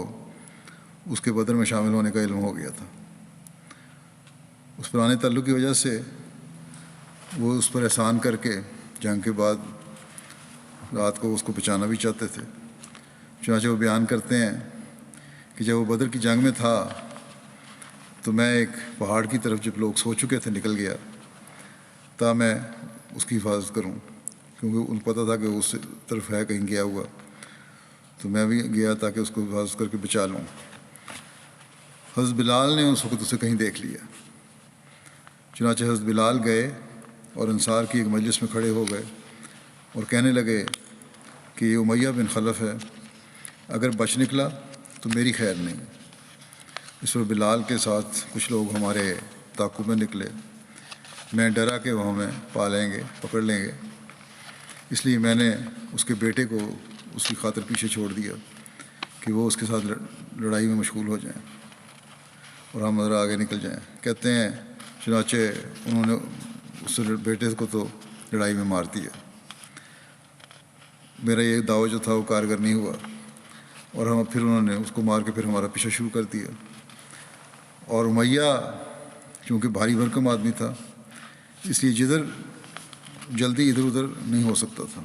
اس کے بدر میں شامل ہونے کا علم ہو گیا تھا۔ اس پرانے تعلق کی وجہ سے وہ اس پر احسان کر کے جنگ کے بعد رات کو اس کو بچانا بھی چاہتے تھے۔ چنانچہ وہ بیان کرتے ہیں کہ جب وہ بدر کی جنگ میں تھا تو میں ایک پہاڑ کی طرف جب لوگ سو چکے تھے نکل گیا تا میں اس کی حفاظت کروں، کیونکہ ان کو پتہ تھا کہ اس طرف ہے کہیں گیا ہوا، تو میں بھی گیا تاکہ اس کو حفاظت کر کے بچا لوں۔ حضرت بلال نے اس وقت اسے کہیں دیکھ لیا، چنانچہ حضرت بلال گئے اور انصار کی ایک مجلس میں کھڑے ہو گئے اور کہنے لگے کہ یہ امیہ بن خلف ہے، اگر بچ نکلا تو میری خیر نہیں۔ اس پر بلال کے ساتھ کچھ لوگ ہمارے تعاقب میں نکلے، میں ڈرا کہ وہ ہمیں پا لیں گے، پکڑ لیں گے، اس لیے میں نے اس کے بیٹے کو اس کی خاطر پیچھے چھوڑ دیا کہ وہ اس کے ساتھ لڑائی میں مشغول ہو جائیں اور ہم ذرا آگے نکل جائیں۔ کہتے ہیں چنانچہ انہوں نے اس بیٹے کو تو لڑائی میں مار دیا۔ میرا یہ دعویٰ جو تھا وہ کارگر نہیں ہوا اور پھر انہوں نے اس کو مار کے پھر ہمارا پیچھا شروع کر دیا، اور امیہ چونکہ بھاری بھرکم آدمی تھا اس لیے جدھر جلدی ادھر ادھر نہیں ہو سکتا تھا۔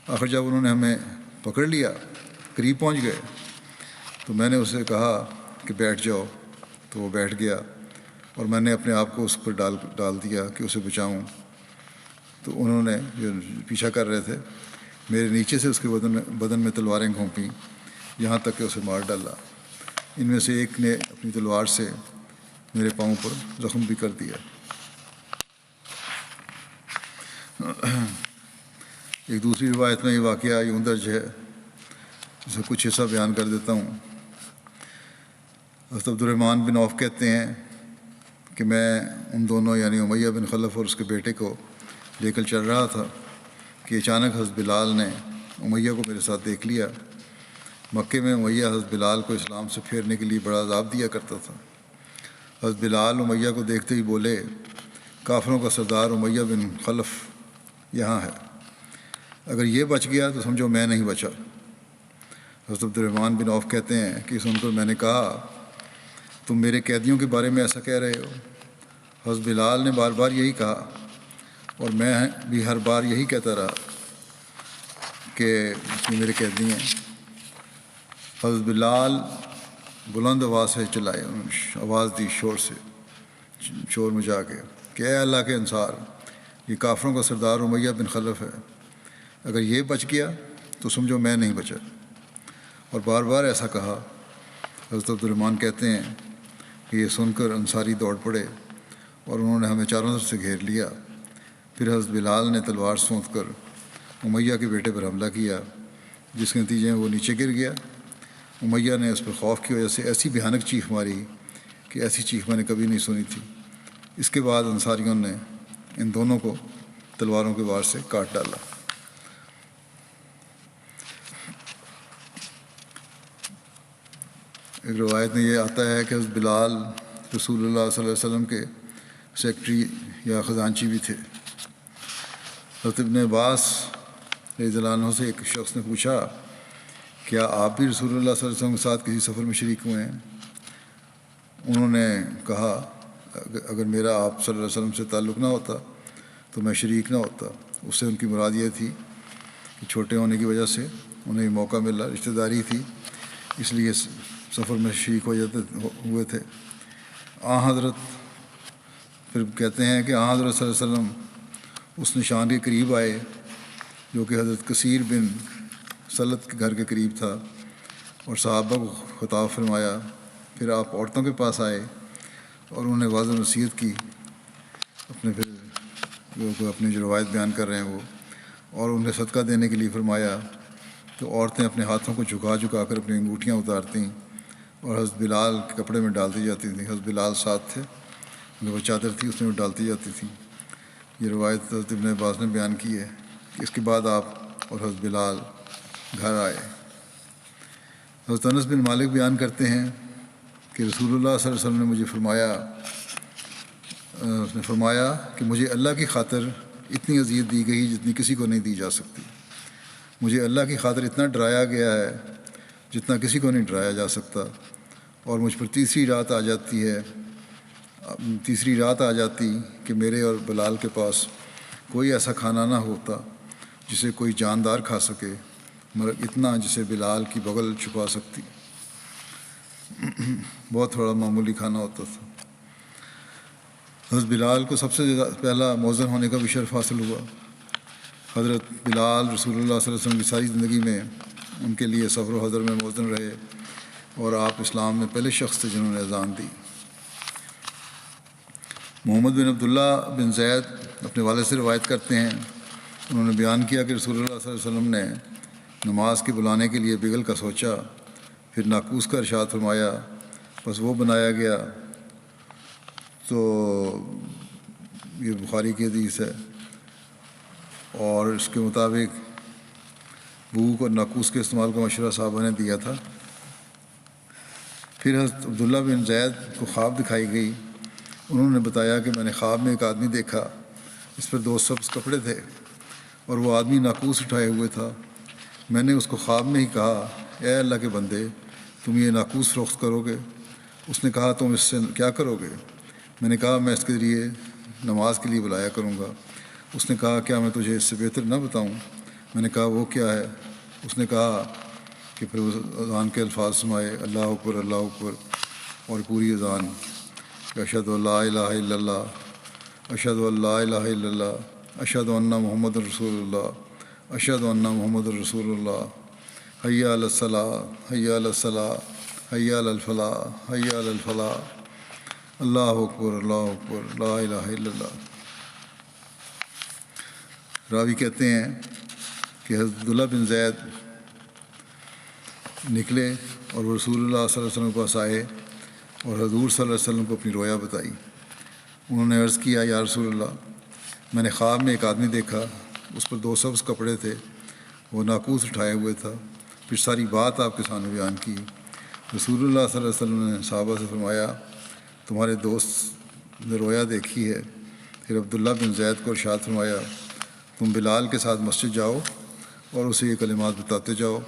آخر جب انہوں نے ہمیں پکڑ لیا، قریب پہنچ گئے، تو میں نے اسے کہا کہ بیٹھ جاؤ، تو وہ بیٹھ گیا اور میں نے اپنے آپ کو اس پر ڈال دیا کہ اسے بچاؤں۔ تو انہوں نے جو پیچھا کر رہے تھے میرے نیچے سے اس کے بدن میں تلواریں گھونپیں یہاں تک کہ اسے مار ڈالا۔ ان میں سے ایک نے اپنی تلوار سے میرے پاؤں پر زخم بھی کر دیا۔ ایک دوسری روایت میں یہ واقعہ یوں درج ہے، جس سے کچھ حصہ بیان کر دیتا ہوں۔ حضرت عبد الرحمن بن عوف کہتے ہیں کہ میں ان دونوں یعنی امیہ بن خلف اور اس کے بیٹے کو لے کر چل رہا تھا کہ اچانک حضرت بلال نے امیہ کو میرے ساتھ دیکھ لیا۔ مکے میں امیہ حضرت بلال کو اسلام سے پھیرنے کے لیے بڑا عذاب دیا کرتا تھا۔ حضرت بلال امیہ کو دیکھتے ہی بولے، کافروں کا سردار امیہ بن خلف یہاں ہے، اگر یہ بچ گیا تو سمجھو میں نہیں بچا۔ حضرت عبد الرحمن بن عوف کہتے ہیں کہ سن کر میں نے کہا، تم میرے قیدیوں کے بارے میں ایسا کہہ رہے ہو؟ حضرت بلال نے بار بار یہی کہا اور میں بھی ہر بار یہی کہتا رہا کہ یہ میرے قیدی ہیں۔ حضرت بلال بلند آواز سے چلائے، آواز دی شور سے، شور مچا کے کہ اے اللہ کے انصار، یہ کافروں کا سردار امیہ بن خلف ہے، اگر یہ بچ گیا تو سمجھو میں نہیں بچا۔ اور بار بار ایسا کہا۔ حضرت عبد الرحمن کہتے ہیں کہ یہ سن کر انصاری دوڑ پڑے اور انہوں نے ہمیں چاروں طرف سے گھیر لیا۔ پھر حضرت بلال نے تلوار سونت کر امیہ کے بیٹے پر حملہ کیا، جس کے نتیجے میں وہ نیچے گر گیا۔ امیہ نے اس پر خوف کی وجہ سے ایسی بھیانک چیخ ماری کہ ایسی چیخ میں نے کبھی نہیں سنی تھی۔ اس کے بعد انصاریوں نے ان دونوں کو تلواروں کے وار سے کاٹ ڈالا۔ ایک روایت میں یہ آتا ہے کہ حضرت بلال رسول اللہ صلی اللہ علیہ وسلم کے سیکرٹری یا خزانچی بھی تھے۔ حضرت ابن عباس رضی اللہ عنہ سے ایک شخص نے پوچھا، کیا آپ بھی رسول اللہ صلی اللہ علیہ وسلم کے ساتھ کسی سفر میں شریک ہوئے ہیں؟ انہوں نے کہا، اگر میرا آپ صلی اللہ علیہ وسلم سے تعلق نہ ہوتا تو میں شریک نہ ہوتا۔ اس سے ان کی مراد یہ تھی کہ چھوٹے ہونے کی وجہ سے انہیں موقع ملا، رشتہ داری تھی، اس لیے سفر میں شریک ہوئے تھے۔ حضرت پھر کہتے ہیں کہ حضرت صلی اللہ علیہ وسلم اس نشان کے قریب آئے جو کہ حضرت کثیر بن سلت کے گھر کے قریب تھا، اور صحابہ کو خطاب فرمایا۔ پھر آپ عورتوں کے پاس آئے اور انہوں نے واضح نصیحت کی، اپنی جو روایت بیان کر رہے ہیں وہ، اور انہیں صدقہ دینے کے لیے فرمایا۔ تو عورتیں اپنے ہاتھوں کو جھکا جھکا کر اپنی انگوٹھیاں اتارتیں اور حضرت بلال کے کپڑے میں ڈالتی جاتی تھیں۔ حضرت بلال ساتھ تھے، جو چادر تھی اس میں ڈالتی جاتی تھیں۔ یہ روایت حضرت ابن عباس نے بیان کی ہے کہ اس کے بعد آپ اور حضرت بلال گھر آئے۔ حضرت انس بن مالک بیان کرتے ہیں کہ رسول اللہ صلی اللہ علیہ وسلم نے مجھے فرمایا کہ مجھے اللہ کی خاطر اتنی اذیت دی گئی جتنی کسی کو نہیں دی جا سکتی۔ مجھے اللہ کی خاطر اتنا ڈرایا گیا ہے جتنا کسی کو نہیں ڈرایا جا سکتا، اور مجھ پر تیسری رات آ جاتی کہ میرے اور بلال کے پاس کوئی ایسا کھانا نہ ہوتا جسے کوئی جاندار کھا سکے، مگر اتنا جسے بلال کی بغل چھپا سکتی۔ بہت تھوڑا معمولی کھانا ہوتا تھا۔ حضرت بلال کو سب سے پہلا مؤذن ہونے کا بھی شرف حاصل ہوا۔ حضرت بلال رسول اللہ صلی اللہ علیہ وسلم کی ساری زندگی میں ان کے لیے سفر و حضر میں مؤذن رہے، اور آپ اسلام میں پہلے شخص تھے جنہوں نے اذان دی۔ محمد بن عبداللہ بن زید اپنے والد سے روایت کرتے ہیں، انہوں نے بیان کیا کہ رسول اللہ صلی اللہ علیہ وسلم نے نماز کے بلانے کے لیے بگل کا سوچا، پھر ناقوس کا ارشاد فرمایا، بس وہ بنایا گیا۔ تو یہ بخاری کی حدیث ہے، اور اس کے مطابق بھوک اور ناقوس کے استعمال کا مشورہ صحابہ نے دیا تھا۔ پھر حضرت عبداللہ بن زید کو خواب دکھائی گئی۔ انہوں نے بتایا کہ میں نے خواب میں ایک آدمی دیکھا، اس پر 2 سبز کپڑے تھے اور وہ آدمی ناقوس اٹھائے ہوئے تھا۔ میں نے اس کو خواب میں ہی کہا، اے اللہ کے بندے، تم یہ ناقوس فروخت کرو گے؟ اس نے کہا، تم اس سے کیا کرو گے؟ میں نے کہا، میں اس کے ذریعے نماز کے لیے بلایا کروں گا۔ اس نے کہا، کیا میں تجھے اس سے بہتر نہ بتاؤں؟ میں نے کہا، وہ کیا ہے؟ اس نے کہا کہ پھر اذان کے الفاظ سنائے، اللہ اکبر اللہ اکبر، اور پوری اذان، اشہد ان لا الہ الا اللہ، اشہد ان لا الہ الا اللہ، اشہد ان محمد رسول اللہ، اشہد ان محمد رسول اللہ، حی علی الصلاۃ، حی علی الصلاۃ، حی علی الفلاح، حی علی الفلاح، اللہ اکبر اللہ اکبر، لا الہ الا اللہ۔ راوی کہتے ہیں کہ حضرت عبداللہ بن زید نکلے اور وہ رسول اللہ صلی اللہ علیہ وسلم کے پاس آئے اور حضور صلی اللہ علیہ وسلم کو اپنی رویا بتائی۔ انہوں نے عرض کیا، یا رسول اللہ، میں نے خواب میں ایک آدمی دیکھا، اس پر 2 سبز کپڑے تھے، وہ ناقوس اٹھائے ہوئے تھا۔ پھر ساری بات آپ کے سامنے بیان کی۔ رسول اللہ صلی اللہ علیہ وسلم نے صحابہ سے فرمایا، تمہارے دوست نے رویا دیکھی ہے۔ پھر عبداللہ بن زید کو ارشاد فرمایا، تم بلال کے ساتھ مسجد جاؤ اور اسے یہ کلمات بتاتے جاؤ،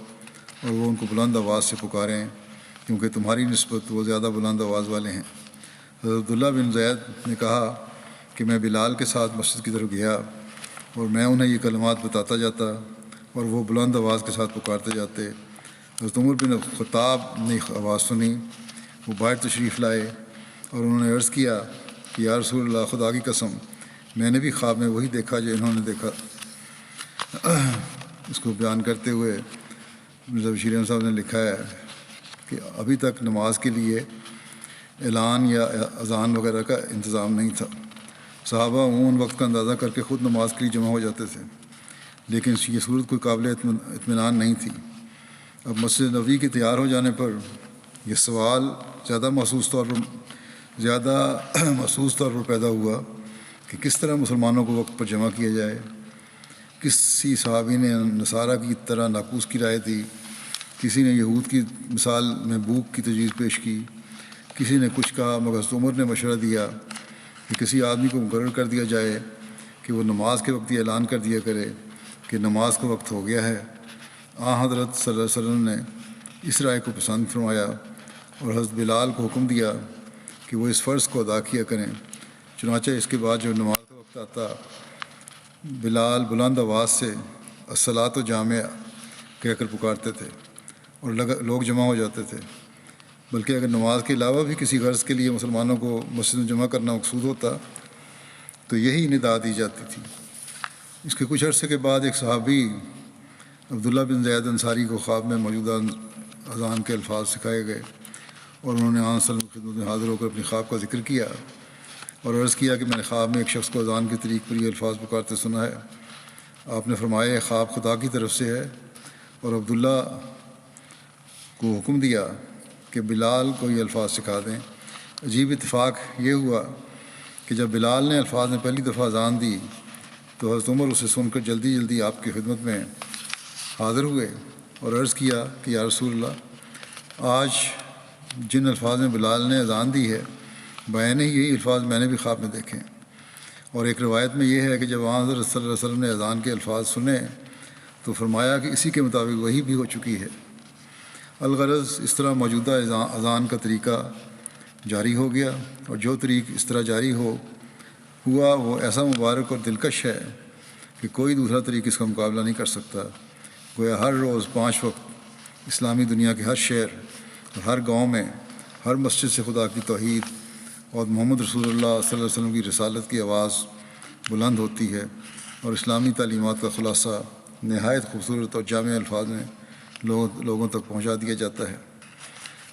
اور وہ ان کو بلند آواز سے پکاریں، کیونکہ تمہاری نسبت وہ زیادہ بلند آواز والے ہیں۔ حضرت عبداللہ بن زید نے کہا کہ میں بلال کے ساتھ مسجد کی طرف گیا اور میں انہیں یہ کلمات بتاتا جاتا اور وہ بلند آواز کے ساتھ پکارتے جاتے۔ حضرت عمر بن خطاب نے آواز سنی، وہ باہر تشریف لائے اور انہوں نے عرض کیا کہ یا رسول اللہ، خدا کی قسم، میں نے بھی خواب میں وہی دیکھا جو انہوں نے دیکھا۔ اس کو بیان کرتے ہوئے مرزا بشیر احمد صاحب نے لکھا ہے کہ ابھی تک نماز کے لیے اعلان یا اذان وغیرہ کا انتظام نہیں تھا۔ صحابہ عموماً وقت کا اندازہ کر کے خود نماز کے لیے جمع ہو جاتے تھے، لیکن یہ صورت کوئی قابل اطمینان نہیں تھی۔ اب مسجد نبوی کے تیار ہو جانے پر یہ سوال زیادہ محسوس طور پر پیدا ہوا کہ کس طرح مسلمانوں کو وقت پر جمع کیا جائے۔ کسی صحابی نے نصارہ کی طرح ناقوس کی رائے دی، کسی نے یہود کی مثال میں بھوک کی تجویز پیش کی، کسی نے کچھ کہا، مگر حضرت عمر نے مشورہ دیا کہ کسی آدمی کو مقرر کر دیا جائے کہ وہ نماز کے وقت یہ اعلان کر دیا کرے کہ نماز کا وقت ہو گیا ہے۔ حضرت صلی اللہ علیہ وسلم نے اس رائے کو پسند فرمایا اور حضرت بلال کو حکم دیا کہ وہ اس فرض کو ادا کیا کریں۔ چنانچہ اس کے بعد جب نماز کا وقت آتا، بلال بلند آواز سے الصلاۃ جامع کہہ کر پکارتے تھے اور لوگ جمع ہو جاتے تھے۔ بلکہ اگر نماز کے علاوہ بھی کسی غرض کے لیے مسلمانوں کو مسجد میں جمع کرنا مقصود ہوتا تو یہی ندا دی جاتی تھی۔ اس کے کچھ عرصے کے بعد ایک صحابی عبداللہ بن زید انصاری کو خواب میں موجودہ اذان کے الفاظ سکھائے گئے اور انہوں نے آن صلی اللہ علیہ وسلم کی خدمت میں حاضر ہو کر اپنی خواب کا ذکر کیا اور عرض کیا کہ میں نے خواب میں ایک شخص کو اذان کی طریق پر یہ الفاظ پکارتے سنا ہے۔ آپ نے فرمایا یہ خواب خدا کی طرف سے ہے، اور عبداللہ کو حکم دیا کہ بلال کو یہ الفاظ سکھا دیں۔ عجیب اتفاق یہ ہوا کہ جب بلال نے الفاظ میں پہلی دفعہ اذان دی تو حضرت عمر اسے سن کر جلدی جلدی آپ کی خدمت میں حاضر ہوئے اور عرض کیا کہ یا رسول اللہ، آج جن الفاظ میں بلال نے اذان دی ہے بیان ہی یہی الفاظ میں نے بھی خواب میں دیکھے۔ اور ایک روایت میں یہ ہے کہ جب حضرت صلی اللہ علیہ وسلم نے اذان کے الفاظ سنے تو فرمایا کہ اسی کے مطابق وہی بھی ہو چکی ہے۔ الغرض اس طرح موجودہ اذان کا طریقہ جاری ہو گیا، اور جو طریق اس طرح جاری ہوا وہ ایسا مبارک اور دلکش ہے کہ کوئی دوسرا طریق اس کا مقابلہ نہیں کر سکتا۔ گویا ہر روز 5 وقت اسلامی دنیا کے ہر شہر اور ہر گاؤں میں ہر مسجد سے خدا کی توحید اور محمد رسول اللہ صلی اللہ علیہ وسلم کی رسالت کی آواز بلند ہوتی ہے، اور اسلامی تعلیمات کا خلاصہ نہایت خوبصورت اور جامع الفاظ میں لوگوں تک پہنچا دیا جاتا ہے۔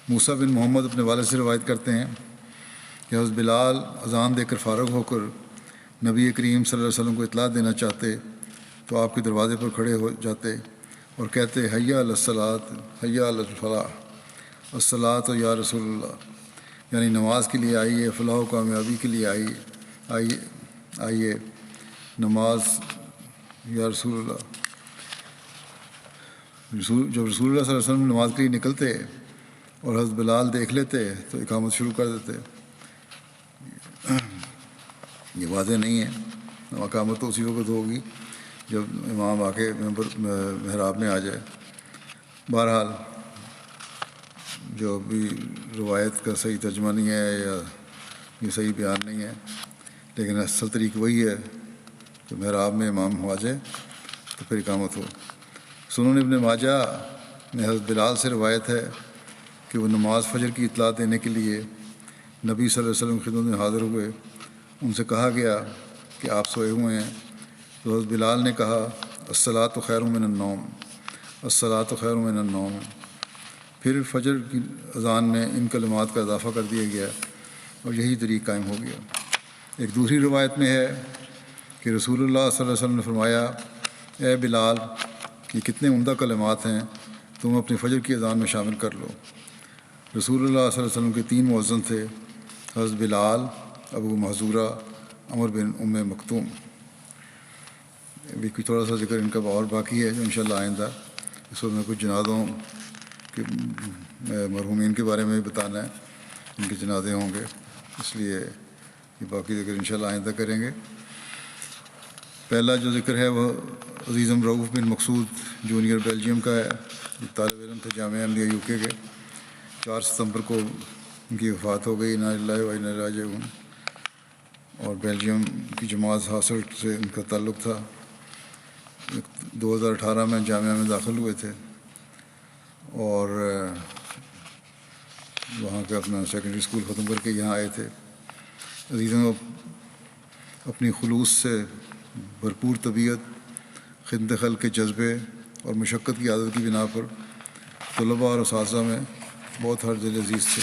موسیٰ بن محمد اپنے والد سے روایت کرتے ہیں کہ حضرت بلال اذان دے کر فارغ ہو کر نبی کریم صلی اللہ علیہ وسلم کو اطلاع دینا چاہتے تو آپ کے دروازے پر کھڑے ہو جاتے اور کہتے حی علی الصلاۃ حی علی الفلاح، الصلاۃ یا رسول اللہ، یعنی نماز کے لیے آئیے، فلاح و کامیابی کے لیے آئیے نماز یا رسول اللہ۔ جب رسول اللہ صلی اللہ علیہ وسلم نماز کے لیے نکلتے اور حضرت بلال دیکھ لیتے تو اقامت شروع کر دیتے۔ یہ واضح نہیں ہے، اقامت تو اسی وقت ہوگی جب امام آ کے محراب میں آ جائے۔ بہرحال جو بھی روایت کا صحیح ترجمہ نہیں ہے یا یہ صحیح بیان نہیں ہے، لیکن اصل طریق وہی ہے کہ محراب میں امام آ جائے تو پھر اقامت ہو۔ سنن ابن ماجہ میں حضرت بلال سے روایت ہے کہ وہ نماز فجر کی اطلاع دینے کے لیے نبی صلی اللہ علیہ وسلم کی خدمت میں حاضر ہوئے۔ ان سے کہا گیا کہ آپ سوئے ہوئے ہیں، تو حضرت بلال نے کہا الصلاۃ خیر من النوم، الصلاۃ خیر من النوم۔ پھر فجر کی اذان میں ان کلمات کا اضافہ کر دیا گیا اور یہی طریق قائم ہو گیا۔ ایک دوسری روایت میں ہے کہ رسول اللہ صلی اللہ علیہ وسلم نے فرمایا اے بلال، یہ کتنے عمدہ کلمات ہیں، تم اپنی فجر کی اذان میں شامل کر لو۔ رسول اللہ صلی اللہ علیہ وسلم کے 3 مؤذن تھے، حضرت بلال، ابو محذورہ، عمر بن مکتوم۔ ابھی کچھ تھوڑا سا ذکر ان کا اور باقی ہے جو انشاءاللہ آئندہ اس وقت میں کچھ جنازوں کے مرحومین کے بارے میں بھی بتانا ہے، ان کے جنازے ہوں گے، اس لیے یہ باقی ذکر انشاءاللہ آئندہ کریں گے۔ پہلا جو ذکر ہے وہ عزیزم رؤوف بن مقصود جونیئر بیلجیم کا ہے، طالب علم تھے جامعہ احمدیہ یو کے 4 ستمبر کو ان کی وفات ہو گئی، انا للہ و انا الیہ راجعون، اور بیلجیم کی جماعت حاصل سے ان کا تعلق تھا۔ 2018 میں جامعہ میں داخل ہوئے تھے اور وہاں کا اپنا سیکنڈری اسکول ختم کر کے یہاں آئے تھے۔ عزیزوں، اپنی خلوص سے بھرپور طبیعت، خدمت خلق کے جذبے اور مشقت کی عادت کی بنا پر طلباء اور اساتذہ میں بہت ہر دل عزیز تھے۔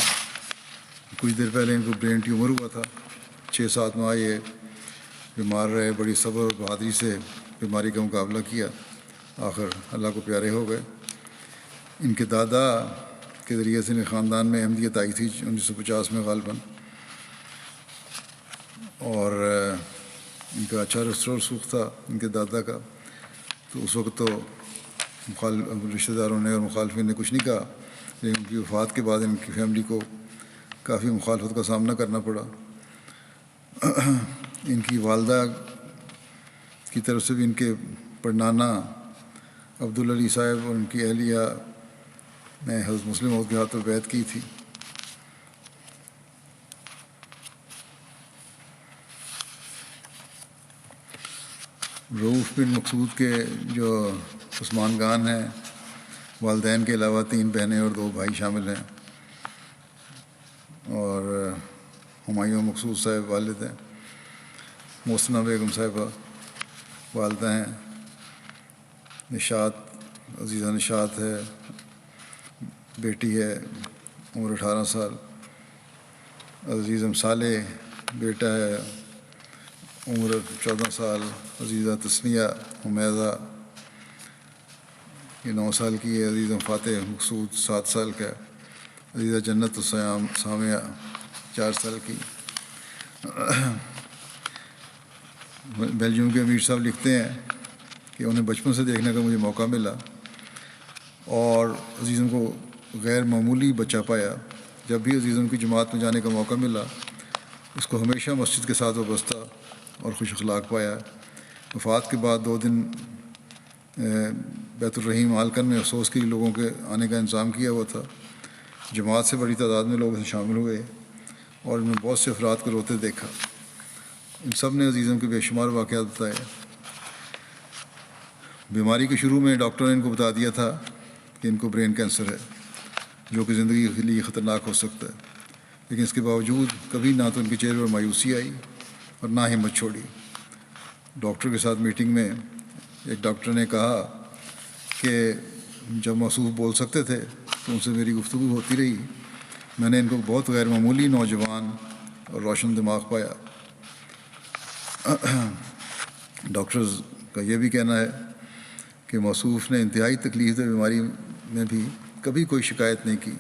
کچھ دیر پہلے ان کو برین ٹیومر ہوا تھا، 6-7 ماہ یہ بیمار رہے، بڑی صبر اور بہادری سے بیماری کا مقابلہ کیا، آخر اللہ کو پیارے ہو گئے۔ ان کے دادا کے ذریعے سے ان کے خاندان میں احمدیت آئی تھی 1950 میں غالباً، اور ان کا اچھا رسوخ تھا ان کے دادا کا۔ تو اس وقت تو رشتہ داروں نے اور مخالفین نے کچھ نہیں کہا، لیکن ان کی وفات کے بعد ان کی فیملی کو کافی مخالفت کا سامنا کرنا پڑا۔ ان کی والدہ کی طرف سے بھی ان کے پڑنانا عبدالعلی صاحب اور ان کی اہلیہ نے حضرت مسلم موعود کے ہاتھ پر بیعت کی تھی۔ رؤوف بن مقصود کے جو عثمان گان ہیں، والدین کے علاوہ 3 بہنیں اور 2 بھائی شامل ہیں، اور ہمایوں مقصود صاحب والد ہیں، محسنہ بیگم صاحبہ والدہ ہیں، نشاط عزیزہ نشاط ہے، بیٹی ہے عمر 18 سال، عزیزم صالح بیٹا ہے عمر 14 سال، عزیزہ تسنیہ حمیدہ یہ 9 سال کی ہے، عزیزم فاتح مقصود 7 سال کا ہے، عزیزہ جنت السیام سامیہ 4 سال کی۔ بیلجیم کے امیر صاحب لکھتے ہیں کہ انہیں بچپن سے دیکھنے کا مجھے موقع ملا اور عزیزم کو غیر معمولی بچہ پایا۔ جب بھی عزیزم کی جماعت میں جانے کا موقع ملا، اس کو ہمیشہ مسجد کے ساتھ وابستہ اور خوش اخلاق پایا۔ وفات کے بعد 2 دن بیت الرحیم ہالکن میں افسوس کے لوگوں کے آنے کا انتظام کیا ہوا تھا۔ جماعت سے بڑی تعداد میں لوگ شامل ہوئے اور ان میں بہت سے افراد کو روتے دیکھا۔ ان سب نے عزیزم کے بے شمار واقعات بتائے۔ بیماری کے شروع میں ڈاکٹر نے ان کو بتا دیا تھا کہ ان کو برین کینسر ہے، جو کہ زندگی کے لیے خطرناک ہو سکتا ہے، لیکن اس کے باوجود کبھی نہ تو ان کے چہرے پر مایوسی آئی اور نہ ہمت چھوڑی۔ ڈاکٹر کے ساتھ میٹنگ میں ایک ڈاکٹر نے کہا کہ جب موصوف بول سکتے تھے تو ان سے میری گفتگو ہوتی رہی، میں نے ان کو بہت غیر معمولی نوجوان اور روشن دماغ پایا۔ ڈاکٹرز کا یہ بھی کہنا ہے کہ موصوف نے انتہائی تکلیف دہ بیماری میں بھی کبھی کوئی شکایت نہیں کی۔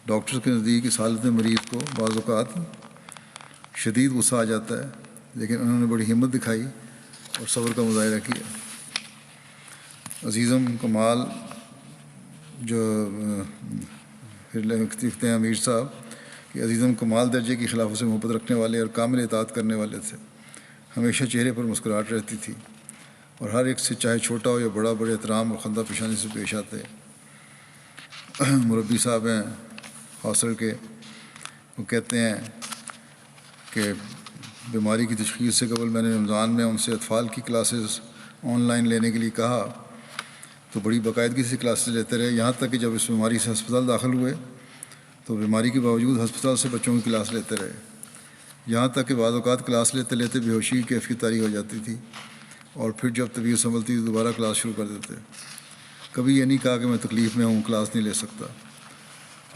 ڈاکٹر کے نزدیک اس حالت میں مریض کو بعض اوقات شدید غصہ آ جاتا ہے، لیکن انہوں نے بڑی ہمت دکھائی اور صبر کا مظاہرہ کیا۔ عزیزم کمال جو لکھتے ہیں امیر صاحب کہ عزیزم کمال درجے کی خلافت سے محبت رکھنے والے اور کامل اطاعت کرنے والے تھے۔ ہمیشہ چہرے پر مسکراہٹ رہتی تھی اور ہر ایک سے چاہے چھوٹا ہو یا بڑا بڑے احترام اور خندہ پیشانی سے پیش آتے۔ مربی صاحب ہیں حاصل کے، وہ کہتے ہیں کہ بیماری کی تشخیص سے قبل میں نے رمضان میں ان سے اطفال کی کلاسز آن لائن لینے کے لیے کہا تو بڑی باقاعدگی سے کلاسز لیتے رہے، یہاں تک کہ جب اس بیماری سے ہسپتال داخل ہوئے تو بیماری کے باوجود ہسپتال سے بچوں کی کلاس لیتے رہے، یہاں تک کہ بعض اوقات کلاس لیتے لیتے بے ہوشی کی کیفیت طاری ہو جاتی تھی اور پھر جب طبیعت سنبھلتی تو دوبارہ کلاس شروع کر دیتے۔ کبھی یہ نہیں کہا کہ میں تکلیف میں ہوں کلاس نہیں لے سکتا۔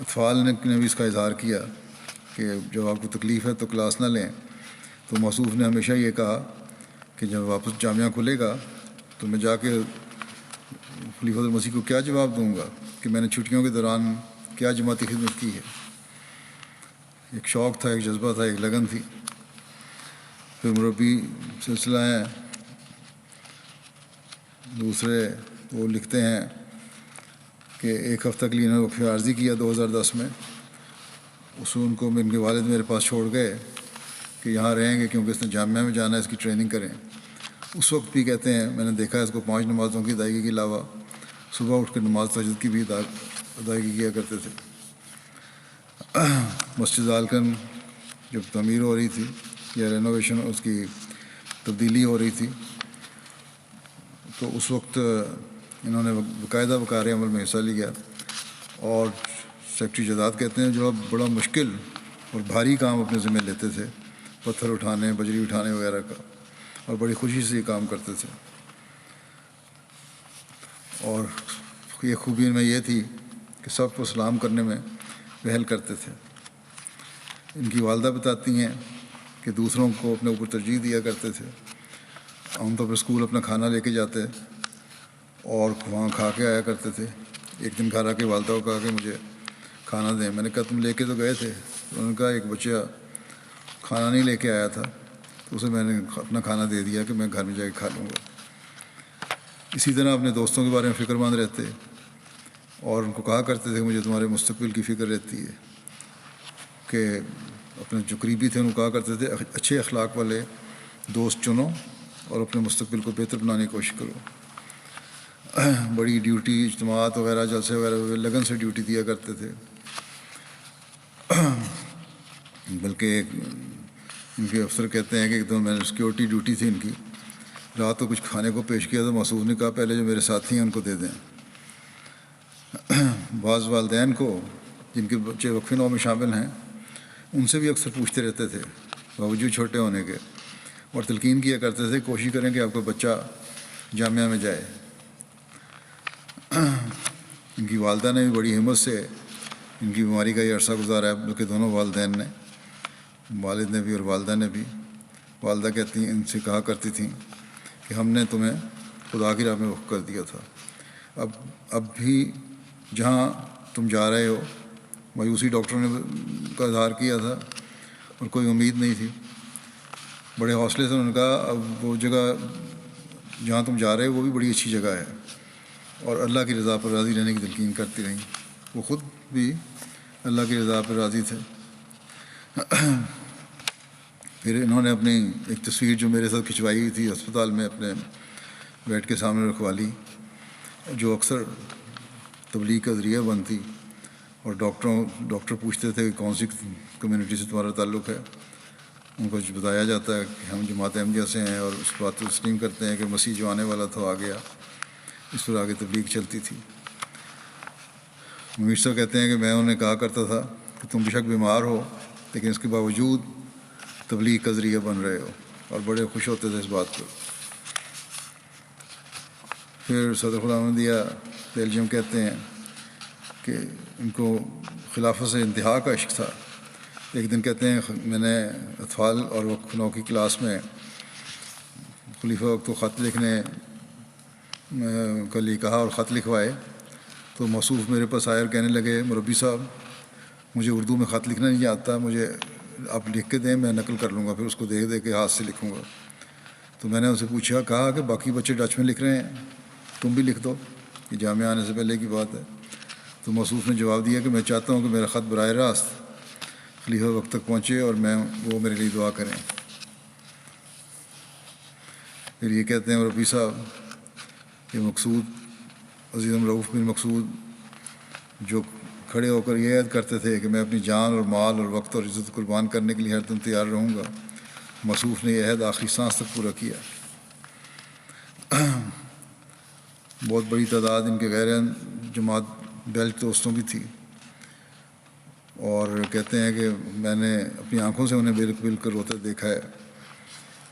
اطفال نے بھی اس کا اظہار کیا کہ جب آپ کو تکلیف ہے تو کلاس نہ لیں، تو موصوف نے ہمیشہ یہ کہا کہ جب واپس جامعہ کھلے گا تو میں جا کے خلیفۃ المسیح کو کیا جواب دوں گا کہ میں نے چھٹیوں کے دوران کیا جماعتی خدمت کی ہے۔ ایک شوق تھا، ایک جذبہ تھا، ایک لگن تھی۔ پھر مربی سلسلہ ہیں دوسرے، وہ لکھتے ہیں کہ 1 ہفتہ کے لیے انہوں نے وقفہ عارضی کیا 2010 میں۔ اس ان کو ان کے والد میرے پاس چھوڑ گئے کہ یہاں رہیں گے کیونکہ اس نے جامعہ میں جانا ہے، اس کی ٹریننگ کریں۔ اس وقت بھی کہتے ہیں میں نے دیکھا اس کو 5 نمازوں کی ادائیگی کے علاوہ صبح اٹھ کے نماز تہجد کی بھی ادائیگی کیا کرتے تھے۔ مسجد ہالکن جب تعمیر ہو رہی تھی یا رینوویشن اس کی تبدیلی ہو رہی تھی تو اس وقت انہوں نے باقاعدہ وقار عمل میں حصہ لیا، اور سیکٹری جداد کہتے ہیں جو بڑا مشکل اور بھاری کام اپنے ذمہ لیتے تھے پتھر اٹھانے، بجری اٹھانے وغیرہ کا، اور بڑی خوشی سے یہ کام کرتے تھے۔ اور یہ خوبی میں یہ تھی کہ سب کو سلام کرنے میں پہل کرتے تھے۔ ان کی والدہ بتاتی ہیں کہ دوسروں کو اپنے اوپر ترجیح دیا کرتے تھے۔ عام طور پر اسکول اپنا کھانا لے کے جاتے اور وہاں کھا کے آیا کرتے تھے۔ ایک دن گھر آ کے والدہ کو کہا کہ مجھے کھانا دیں۔ میں نے کہا تم لے کے تو گئے تھے۔ انہوں نے کہا ایک بچہ کھانا نہیں لے کے آیا تھا تو اسے میں نے اپنا کھانا دے دیا کہ میں گھر میں جا کے کھا لوں گا۔ اسی طرح اپنے دوستوں کے بارے میں فکر مند رہتے اور ان کو کہا کرتے تھے مجھے تمہارے مستقبل کی فکر رہتی ہے، کہ اپنے جو قریبی تھے ان کو کہا کرتے تھے اچھے اخلاق والے دوست چنو اور اپنے مستقبل کو بہتر بنانے کی کوشش کرو۔ بڑی ڈیوٹی، اجتماعات وغیرہ، جلسے وغیرہ لگن سے ڈیوٹی دیا کرتے تھے۔ بلکہ ان کے افسر کہتے ہیں کہ ایک دم میں نے سیکورٹی ڈیوٹی تھی ان کی، رات کو کچھ کھانے کو پیش کیا تو محسوس نے کہا پہلے جو میرے ساتھی ہیں ان کو دے دیں۔ بعض والدین کو جن کے بچے وقف نو میں شامل ہیں ان سے بھی اکثر پوچھتے رہتے تھے باوجود چھوٹے ہونے کے، اور تلقین کیا کرتے تھے کوشش کریں کہ آپ کا بچہ جامعہ میں جائے۔ ان کی والدہ نے بھی بڑی ہمت سے ان کی بیماری کا یہ عرصہ گزارا ہے، بلکہ دونوں والدین نے، والد نے بھی اور والدہ نے بھی۔ والدہ کہتی ہیں ان سے کہا کرتی تھیں کہ ہم نے تمہیں خدا کی راہ میں وقف کر دیا تھا، اب بھی جہاں تم جا رہے ہو۔ مایوسی ڈاکٹروں نے کا اظہار کیا تھا اور کوئی امید نہیں تھی۔ بڑے حوصلے سے انہوں نے کہا اب وہ جگہ جہاں تم جا رہے ہو وہ بھی بڑی اچھی جگہ ہے، اور اللہ کی رضا پر راضی رہنے کی تلقین کرتی رہیں۔ وہ خود بھی اللہ کی رضا پر راضی تھے۔ پھر انہوں نے اپنی ایک تصویر جو میرے ساتھ کھنچوائی ہوئی تھی ہسپتال میں اپنے بیڈ کے سامنے رکھوا لی، جو اکثر تبلیغ کا ذریعہ بنتی، اور ڈاکٹر پوچھتے تھے کہ کون سی کمیونٹی سے تمہارا تعلق ہے۔ ان کو بتایا جاتا ہے کہ ہم جماعت احمدیہ سے ہیں، اور اس بات کو تسلیم کرتے ہیں کہ مسیح جو آنے والا تھا آ گیا۔ اس پر آگے تبلیغ چلتی تھی۔ میر صاحب کہتے ہیں کہ میں انہیں کہا کرتا تھا کہ تم بے شک بیمار ہو لیکن اس کے باوجود تبلیغ کا ذریعہ بن رہے ہو، اور بڑے خوش ہوتے تھے اس بات پر۔ پھر صدر خدا احمدیہ بیلجیم کہتے ہیں کہ ان کو خلافت سے انتہا کا عشق تھا۔ ایک دن کہتے ہیں میں نے اطفال اور وقف نو کی کلاس میں خلیفہ وقت کو خط لکھنے کے لیے کہا اور خط لکھوائے، تو موصوف میرے پاس آئے اور کہنے لگے مربی صاحب مجھے اردو میں خط لکھنا نہیں آتا، مجھے آپ لکھ کے دیں میں نقل کر لوں گا، پھر اس کو دیکھ کے ہاتھ سے لکھوں گا۔ تو میں نے ان سے پوچھا، کہا کہ باقی بچے ڈچ میں لکھ رہے ہیں تم بھی لکھ دو، یہ جامعہ آنے سے پہلے کی بات ہے۔ تو موصوف نے جواب دیا کہ میں چاہتا ہوں کہ میرا خط براہ راست خلیفہ وقت تک پہنچے اور وہ میرے لیے دعا کریں۔ پھر یہ کہتے ہیں ربی صاحب کہ مقصود عزیزم رؤوف بن مقصود جو کھڑے ہو کر یہ عہد کرتے تھے کہ میں اپنی جان اور مال اور وقت اور عزت قربان کرنے کے لیے ہر دم تیار رہوں گا، موصوف نے یہ عہد آخری سانس تک پورا کیا۔ بہت بڑی تعداد ان کے غیر جماعت بیلٹ دوستوں بھی تھی، اور کہتے ہیں کہ میں نے اپنی آنکھوں سے انہیں بل کر روتے دیکھا ہے۔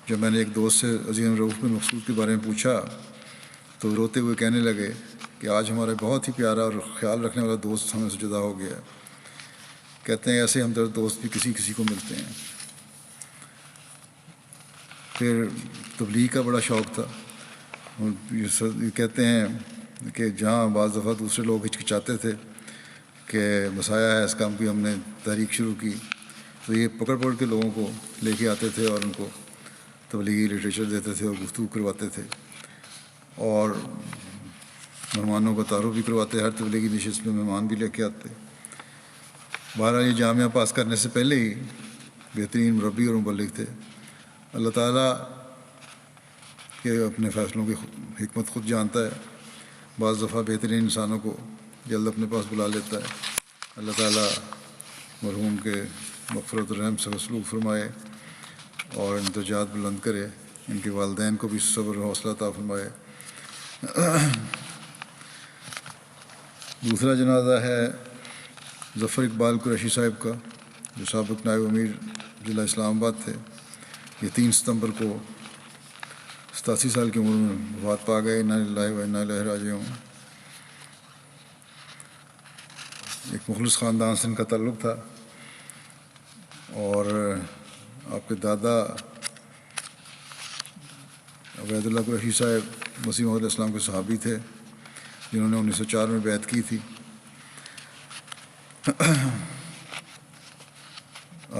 جب میں نے ایک دوست سے عزیزم رؤوف بن مقصود کے بارے میں پوچھا تو روتے ہوئے کہنے لگے کہ آج ہمارا بہت ہی پیارا اور خیال رکھنے والا دوست ہمیں سے جدا ہو گیا۔ کہتے ہیں ایسے ہمدرد دوست بھی کسی کسی کو ملتے ہیں۔ پھر تبلیغ کا بڑا شوق تھا۔ یہ کہتے ہیں کہ جہاں بعض دفعہ دوسرے لوگ ہچکچاتے تھے کہ مسایا ہے اس کام کی، ہم نے تحریک شروع کی، تو یہ پکڑ کے لوگوں کو لے کے آتے تھے اور ان کو تبلیغی لٹریچر دیتے تھے اور گفتگو کرواتے تھے، اور مہمانوں کا تعارف بھی کرواتے، ہر تبلیغی نشست میں مہمان بھی لے کے آتے۔ بہرحال یہ جامعہ پاس کرنے سے پہلے ہی بہترین مربی اور مبلغ تھے۔ اللہ تعالیٰ کے اپنے فیصلوں کی حکمت خود جانتا ہے، بعض دفعہ بہترین انسانوں کو جلد اپنے پاس بلا لیتا ہے۔ اللہ تعالیٰ مرحوم کے مغفرت و رحم سے وسلوک فرمائے اور ان درجات بلند کرے، ان کے والدین کو بھی صبر و حوصلہ عطا فرمائے۔ دوسرا جنازہ ہے ظفر اقبال قریشی صاحب کا، جو سابق نائب امیر ضلع اسلام آباد تھے۔ یہ 3 ستمبر کو 87 سال کی عمر میں وفات پا گئے. انا للہ و انا الیہ راجعون. ایک مخلص خاندان سے ان کا تعلق تھا، اور آپ کے دادا عبید اللہ قریشی صاحب مسیح موعود علیہ السلام کے صحابی تھے، جنہوں نے 1904 میں بیعت کی تھی.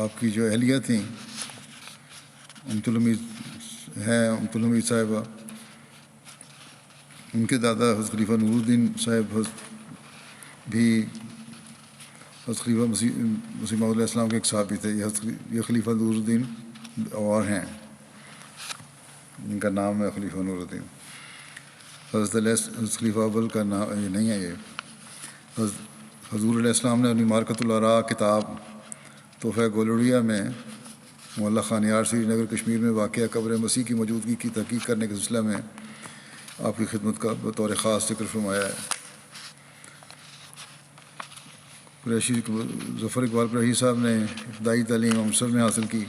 آپ کی جو اہلیہ تھیں امت الحمید صاحبہ، ان کے دادا حضرت خلیفہ نور الدین صاحب بھی حضرت خلیفہ مسیح موعود علیہ السلام کے ایک صحابی تھے. یہ خلیفہ نور الدین اور ہیں، ان کا نام ہے خلیفہ نور الدین. حضرت خلیفہ اول کا نام یہ نہیں ہے. یہ حضور علیہ السلام نے اپنی مارکۃ الآراء کتاب تحفہ گولڑیا میں معلّہ خان یار سری نگر کشمیر میں واقع قبر مسیح کی موجودگی کی تحقیق کرنے کے سلسلہ میں آپ کی خدمت کا بطور خاص ذکر فرمایا ہے. قریشی ظفر اقبال قریشی صاحب نے ابتدائی تعلیم امرتسر میں حاصل کی.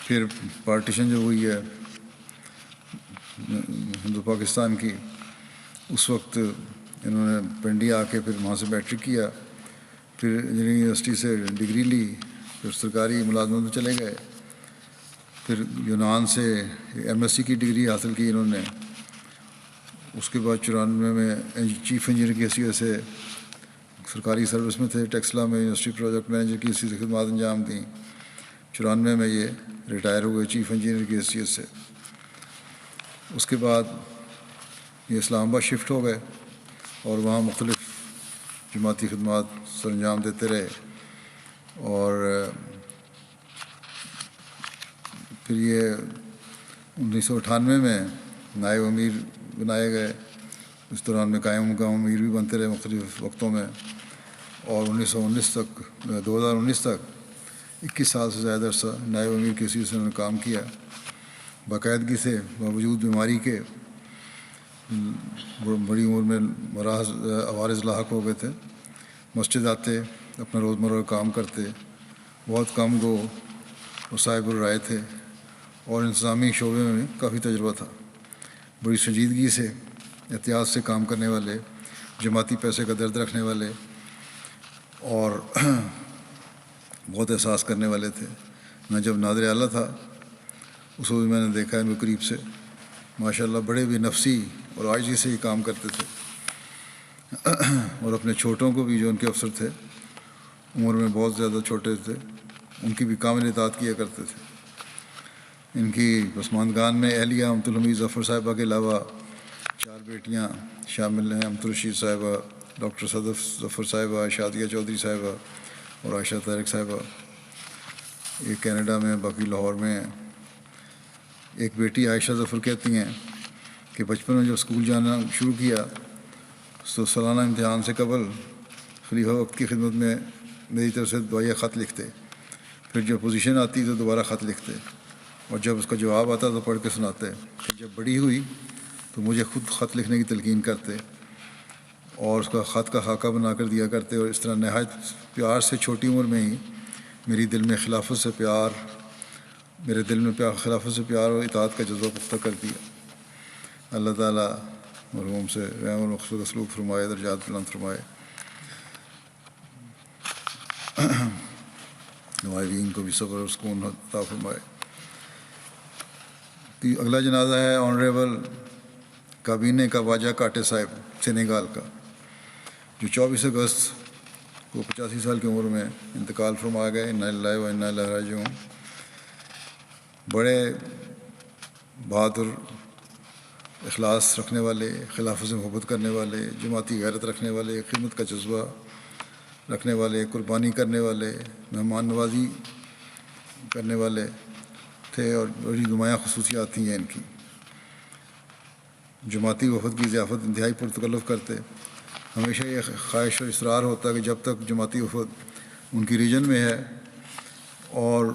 پھر پارٹیشن جو ہوئی ہے ہندو پاکستان کی، اس وقت انہوں نے پنڈی آ کے پھر وہاں سے میٹرک کیا، پھر انجینئرنگ یونیورسٹی سے ڈگری لی، پھر سرکاری ملازمت میں چلے گئے. پھر یونان سے ایم ایس سی کی ڈگری حاصل کی انہوں نے. اس کے بعد 94 میں چیف انجینئر کی حیثیت سے سرکاری سروس میں تھے. ٹیکسلا میں یونیورسٹی پروجیکٹ مینیجر کی حیثیت سے خدمات انجام دیں. 94 میں یہ ریٹائر ہوئے چیف انجینئر کی حیثیت سے. اس کے بعد یہ اسلام آباد شفٹ ہو گئے اور وہاں مختلف جماعتی خدمات سر انجام دیتے رہے. اور پھر یہ 1998 میں نائب امیر بنائے گئے. اس دوران میں قائم مقام امیر بھی بنتے رہے مختلف وقتوں میں. اور 2019 تک 21 سال سے زیادہ عرصہ نائب امیر کی حیثیت سے انہوں نے کام کیا. باقاعدگی سے باوجود بیماری کے بڑی عمر میں عوارض لاحق ہو گئے تھے. مسجد آتے، اپنا روزمرہ کا کام کرتے، بہت کم گو اور صاحب الرائے تھے، اور انتظامی شعبے میں کافی تجربہ تھا. بڑی سنجیدگی سے احتیاط سے کام کرنے والے، جماعتی پیسے کا درد رکھنے والے، اور بہت احساس کرنے والے تھے. میں جب نادر اعلیٰ تھا اس وقت میں نے دیکھا ان کو قریب سے. ماشاءاللہ بڑے بھی نفسی اور عاجزی سے ہی کام کرتے تھے، اور اپنے چھوٹوں کو بھی جو ان کے افسر تھے عمر میں بہت زیادہ چھوٹے تھے، ان کی بھی کامل اطاعت کیا کرتے تھے. ان کی پسماندگان میں اہلیہ امت الحمید ظفر صاحبہ کے علاوہ 4 بیٹیاں شامل ہیں: امت الرشید صاحبہ، ڈاکٹر صدف ظفر صاحبہ، شادیہ چودھری صاحبہ اور عائشہ طارق صاحبہ. یہ کینیڈا میں، باقی لاہور میں ہیں. ایک بیٹی عائشہ ظفر کہتی ہیں کہ بچپن میں جب اسکول جانا شروع کیا تو سالانہ امتحان سے قبل خلیفہ وقت کی خدمت میں میری طرف سے دعائیہ خط لکھتے. پھر جب پوزیشن آتی تو دوبارہ خط لکھتے، اور جب اس کا جواب آتا تو پڑھ کے سناتے. پھر جب بڑی ہوئی تو مجھے خود خط لکھنے کی تلقین کرتے اور اس کا خط کا خاکہ بنا کر دیا کرتے. اور اس طرح نہایت پیار سے چھوٹی عمر میں ہی میرے دل میں خلافت سے پیار اور اطاعت کا جذبہ پختہ کر دیا. اللہ تعالیٰ مرحوم سے رحم اور مغفرت سلوک فرمائے، درجات بلند فرمائے. غائبین کو بھی صبر اور سکون عطا فرمائے. اگلا جنازہ ہے آنریبل کابینے کا واجہ کاٹے صاحب سینیگال کا، جو 24 اگست کو 85 سال کی عمر میں انتقال فرما گئے. انا للہ و انا الیہ راجعون. بڑے بہادر، اخلاص رکھنے والے، خلافت سے محبت کرنے والے، جماعتی غیرت رکھنے والے، خدمت کا جذبہ رکھنے والے، قربانی کرنے والے، مہمان نوازی کرنے والے تھے، اور بڑی نمایاں خصوصیات تھیں ان کی. جماعتی وفد کی ضیافت انتہائی پرتکلف کرتے. ہمیشہ یہ خواہش اور اصرار ہوتا کہ جب تک جماعتی وفد ان کی ریجن میں ہے اور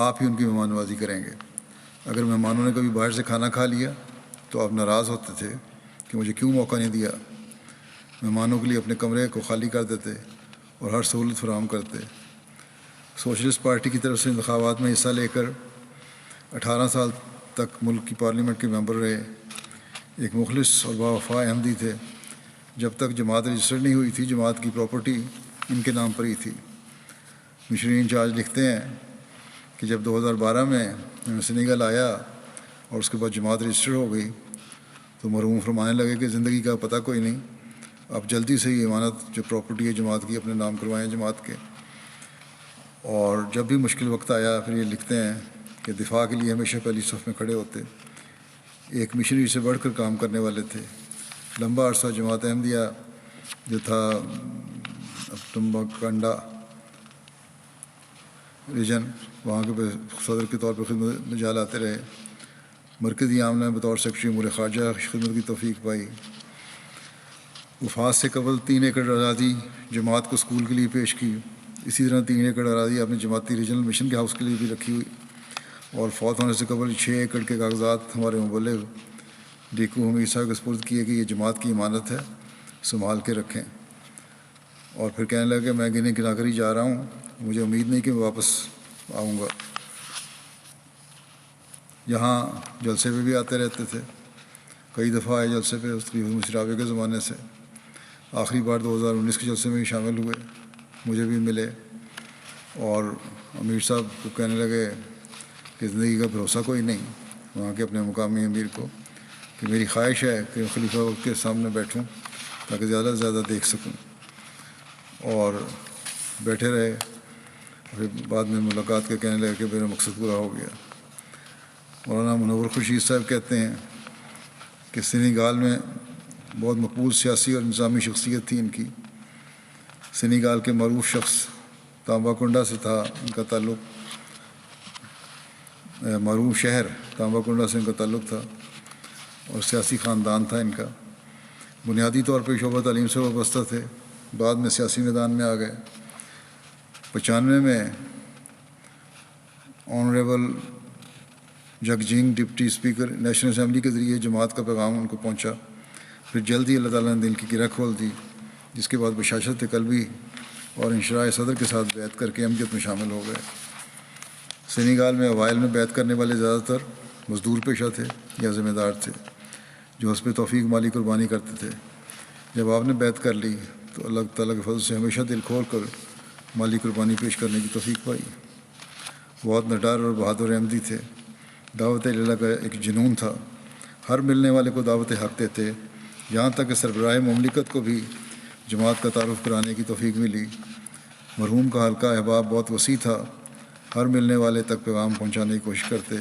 آپ ہی ان کی مہمان نوازی کریں گے. اگر مہمانوں نے کبھی باہر سے کھانا کھا لیا تو آپ ناراض ہوتے تھے کہ مجھے کیوں موقع نہیں دیا. مہمانوں کے لیے اپنے کمرے کو خالی کر دیتے اور ہر سہولت فراہم کرتے. سوشلسٹ پارٹی کی طرف سے انتخابات میں حصہ لے کر 18 سال تک ملک کی پارلیمنٹ کے ممبر رہے، ایک مخلص اور باوفا احمدی تھے۔ جب تک جماعت رجسٹر نہیں ہوئی تھی، جماعت کی پراپرٹی ان کے نام پر ہی تھی۔ مشرین انچارج لکھتے ہیں کہ جب 2012 میں سینیگل آیا اور اس کے بعد جماعت رجسٹر ہو گئی تو مرحوم فرمانے لگے کہ زندگی کا پتہ کوئی نہیں، اب جلدی سے یہ امانت جو پراپرٹی ہے جماعت کی اپنے نام کروائیں جماعت کے۔ اور جب بھی مشکل وقت آیا پھر یہ لکھتے ہیں کہ دفاع کے لیے ہمیشہ پہلی صف میں کھڑے ہوتے، ایک مشنری سے بڑھ کر کام کرنے والے تھے۔ لمبا عرصہ جماعت احمدیہ جو تھا ٹمباکنڈا ریجن، وہاں کے صدر کے طور پر خدمت میں جال آتے رہے۔ مرکزی عاملہ میں بطور سیکرٹری امور خارجہ خدمت کی توفیق پائی۔ وفات سے قبل 3 ایکڑ اراضی جماعت کو اسکول کے لیے پیش کی۔ اسی طرح 3 ایکڑ اراضی اپنے جماعتی ریجنل مشن کے ہاؤس کے لیے بھی رکھی ہوئی، اور فوت ہونے سے قبل 6 ایکڑ کے کاغذات ہمارے مبلغ ڈیکو حمید صاحب کے سپرد کیے کہ یہ جماعت کی امانت ہے، سنبھال کے رکھیں۔ اور پھر کہنے لگا کہ میں گنے گنا کر ہی جا رہا ہوں، مجھے امید نہیں کہ میں واپس آؤں گا۔ یہاں جلسے پہ بھی آتے رہتے تھے، کئی دفعہ آئے جلسے پہ خلیفہ مشرابے کے زمانے سے۔ آخری بار 2019 کے جلسے میں بھی شامل ہوئے، مجھے بھی ملے، اور امیر صاحب کو کہنے لگے کہ زندگی کا بھروسہ کوئی نہیں، وہاں کے اپنے مقامی امیر کو، کہ میری خواہش ہے کہ خلیفہ وقت کے سامنے بیٹھوں تاکہ زیادہ سے زیادہ دیکھ سکوں۔ اور بیٹھے رہے، پھر بعد میں ملاقات کے کہنے لگے کہ میرا مقصد پورا ہو گیا۔ مولانا منور خورشید صاحب کہتے ہیں کہ سینیگال میں بہت مقبول سیاسی اور نظامی شخصیت تھی ان کی۔ سینیگال کے معروف شخص تامباکنڈا سے تھا ان کا تعلق، معروف شہر تامباکنڈا سے ان کا تعلق تھا، اور سیاسی خاندان تھا ان کا۔ بنیادی طور پہ شعبہ تعلیم سے وابستہ تھے، بعد میں سیاسی میدان میں آ گئے۔ 95 میں آنریبل جگجنگ ڈپٹی اسپیکر نیشنل اسمبلی کے ذریعے جماعت کا پیغام ان کو پہنچا۔ پھر جلدی اللہ تعالیٰ نے دل کی گرہ کھول دی، جس کے بعد بشاشت قلبی اور انشراح صدر کے ساتھ بیعت کر کے احمدیت میں شامل ہو گئے۔ سینیگال میں اوائل میں بیعت کرنے والے زیادہ تر مزدور پیشہ تھے یا ذمہ دار تھے جو حسب توفیق مالی قربانی کرتے تھے۔ جب آپ نے بیعت کر لی تو اللہ تعالیٰ کے فضل سے ہمیشہ دل کھول کر مالی قربانی پیش کرنے کی توفیق پائی۔ بہت نڈر اور بہادر احمدی تھے، دعوت اللہ کا ایک جنون تھا، ہر ملنے والے کو دعوت حق دیتے، یہاں تک کہ سربراہ مملکت کو بھی جماعت کا تعارف کرانے کی توفیق ملی۔ مرحوم کا حلقہ احباب بہت وسیع تھا، ہر ملنے والے تک پیغام پہنچانے کی کوشش کرتے،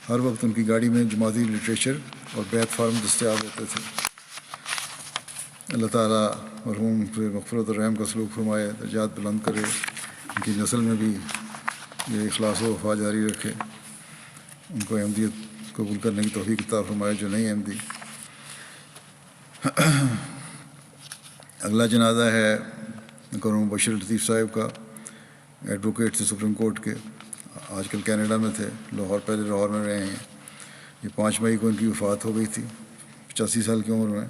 ہر وقت ان کی گاڑی میں جماعتی لٹریچر اور بیت فارم دستیاب ہوتے تھے۔ اللہ تعالیٰ مرحوم پہ مغفرت اور رحم کا سلوک فرمائے، درجات بلند کرے، ان کی نسل میں بھی یہ اخلاص و وفا جاری رکھے، ان کو احمدیت قبول کرنے کی توفیق عطا فرمائے جو نہیں احمدی۔ اگلا جنازہ ہے قرم بشیر لطیف صاحب کا، ایڈوکیٹ تھے سپریم کورٹ کے، آج کل کینیڈا میں تھے، لاہور پہلے لاہور میں رہے ہیں۔ یہ 5 مئی کو ان کی وفات ہو گئی تھی 85 سال کی عمر میں۔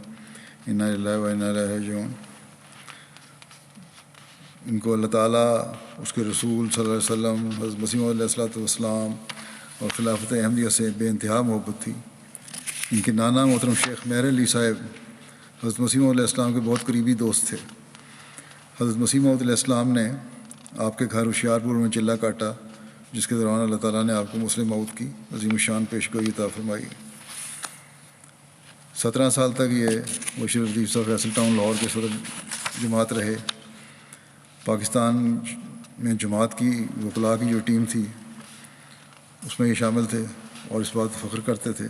انا للہ و انا الیہ راجعون۔ ان کو اللہ تعالیٰ، اس کے رسول صلی اللہ علیہ وسلم، حضرت مسیح موعود علیہ السلام اور خلافت احمدیہ سے بے انتہا محبت تھی۔ ان کے نانا محترم شیخ مہر علی صاحب حضرت مسیح موعود علیہ السلام کے بہت قریبی دوست تھے۔ حضرت مسیح موعود علیہ السلام نے آپ کے گھر ہوشیارپور میں چلہ کاٹا، جس کے دوران اللہ تعالیٰ نے آپ کو مسلم موت کی عظیم الشان پیشگوئی عطا فرمائی۔ 17 سال تک یہ بشیر لطیف صاحب فیصل ٹاؤن لاہور کے صدر جماعت رہے۔ پاکستان میں جماعت کی وکلاء کی جو ٹیم تھی اس میں یہ شامل تھے اور اس بات فخر کرتے تھے۔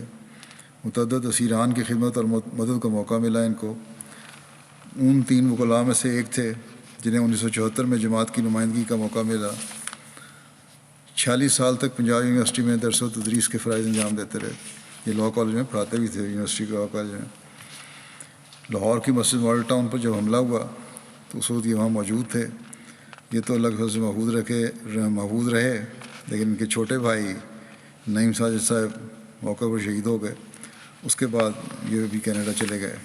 متعدد اسیران کی خدمت اور مدد کا موقع ملا ان کو۔ ان 3 وکلاء میں سے ایک تھے جنہیں 1974 میں جماعت کی نمائندگی کا موقع ملا۔ 46 سال تک پنجاب یونیورسٹی میں درس و تدریس کے فرائض انجام دیتے رہے۔ یہ لاء کالج میں پڑھاتے بھی تھے، یونیورسٹی کے لاء کالج میں۔ لاہور کی مسجد ماڈل ٹاؤن پر جب حملہ ہوا تو اس وقت یہ وہاں موجود تھے۔ یہ تو اللہ کے فضل سے محفوظ رہے، لیکن ان کے چھوٹے بھائی نعیم ساجد صاحب موقع پر شہید ہو گئے۔ اس کے بعد یہ بھی کینیڈا چلے گئے۔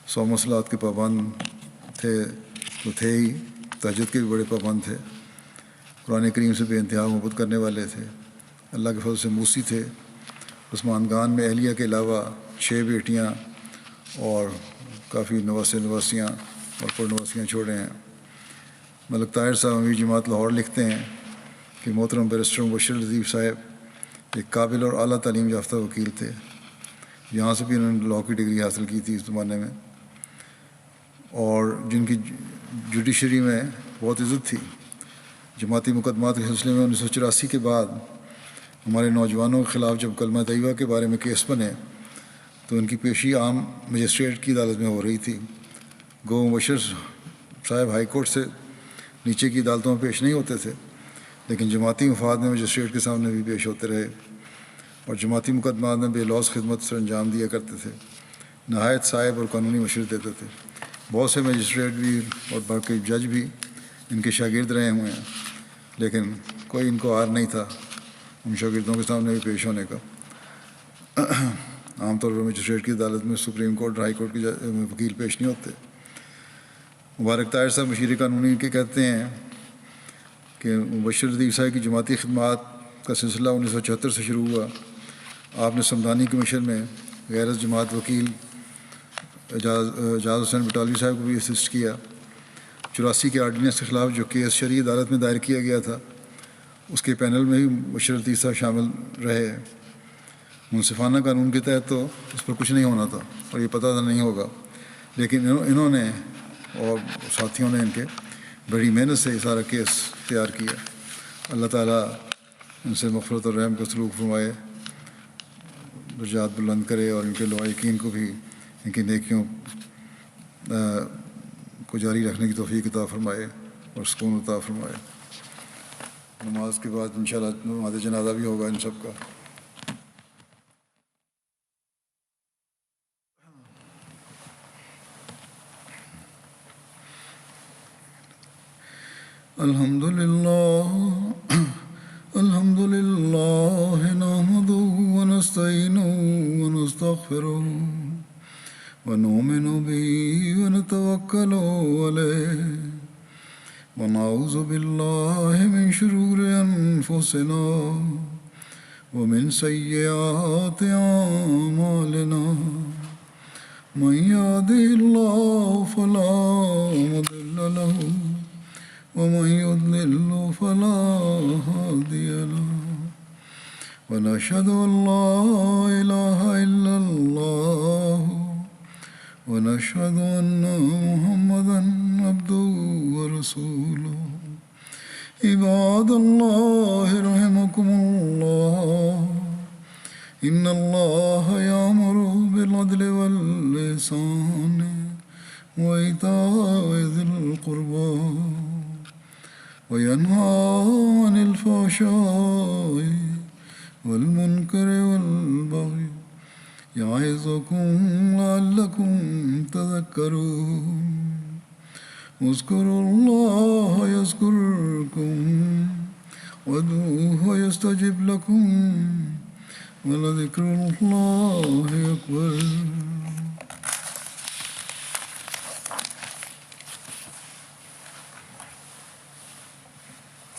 100 مسلات کے پابند تھے تو تھے ہی، تہجد کے بھی بڑے پابند تھے، قرآن کریم سے بے انتہا محبت کرنے والے تھے، اللہ کے فضل سے موسی تھے. عثمان خان میں اہلیہ کے علاوہ 6 بیٹیاں اور کافی نواسیاں اور پرنواسیاں چھوڑے ہیں. ملک طاہر صاحب امیر جماعت لاہور لکھتے ہیں کہ محترم بیرسٹر مبشر لطیف صاحب ایک قابل اور اعلیٰ تعلیم یافتہ وکیل تھے. یہاں سے بھی انہوں نے لاء کی ڈگری حاصل کی تھی اس زمانے میں، اور جن کی جوڈیشری میں بہت عزت تھی. جماعتی مقدمات کے سلسلے میں 1984 کے بعد ہمارے نوجوانوں کے خلاف جب کلمہ طیبہ کے بارے میں کیس بنے تو ان کی پیشی عام مجسٹریٹ کی عدالت میں ہو رہی تھی. گو مبشر صاحب ہائی کورٹ سے نیچے کی عدالتوں میں پیش نہیں ہوتے تھے، لیکن جماعتی مفاد میں مجسٹریٹ کے سامنے بھی پیش ہوتے رہے اور جماعتی مقدمات میں بے لوث خدمت سر انجام دیا کرتے تھے. نہایت صائب اور قانونی مشورے دیتے تھے. بہت سے مجسٹریٹ بھی اور باقی جج بھی ان کے شاگرد رہے ہوئے ہیں، لیکن کوئی ان کو عار نہیں تھا ان شاگردوں کے سامنے بھی پیش ہونے کا. عام طور پر مجسٹریٹ کی عدالت میں سپریم کورٹ اور ہائی کورٹ کے وکیل پیش نہیں ہوتے. مبارک طاہر صاحب مشیر قانونی کے کہتے ہیں کہ مبشر لطیف صاحب کی جماعتی خدمات کا سلسلہ 1974 سے شروع ہوا. آپ نے سمدانی کمیشن میں غیر جماعت وکیل اعجاز حسین بٹالوی صاحب کو بھی اسسٹ کیا. 84 کے آرڈیننس کے خلاف جو کیس شرعی عدالت میں دائر کیا گیا تھا اس کے پینل میں بھی مبشر لطیف صاحب شامل رہے. منصفانہ قانون کے تحت تو اس پر کچھ نہیں ہونا تھا اور یہ پتہ تھا نہیں ہوگا، لیکن انہوں نے اور ساتھیوں نے ان کے بڑی محنت سے یہ سارا کیس تیار کیا. اللہ تعالیٰ ان سے مغفرت اور رحم کا سلوک فرمائے، درجات بلند کرے اور ان کے لوائقین کو بھی ان کی نیکیوں کو جاری رکھنے کی توفیق عطا فرمائے اور سکون عطا فرمائے. نماز کے بعد انشاءاللہ نماز جنازہ بھی ہوگا ان سب کا. الحمد لله نحمده ونستعينه ونستغفره ونؤمن به ونتوكل عليه ونعوذ بالله من شرور أنفسنا ومن سيئات أعمالنا. من يهده الله فلا مضل له ومن يضلل فلا هادي له. ونشهد أن لا إله إلا الله ونشهد أن محمدا عبده ورسوله. عباد الله رحمكم الله، إن الله يأمر بالعدل والإحسان وإيتاء ذي القربى وينهى عن الفحشاء والمنكر والبغي يعظكم لعلكم تذكرون. اذكروا الله يذكركم وادعوه يستجب لكم ولذكر الله أكبر.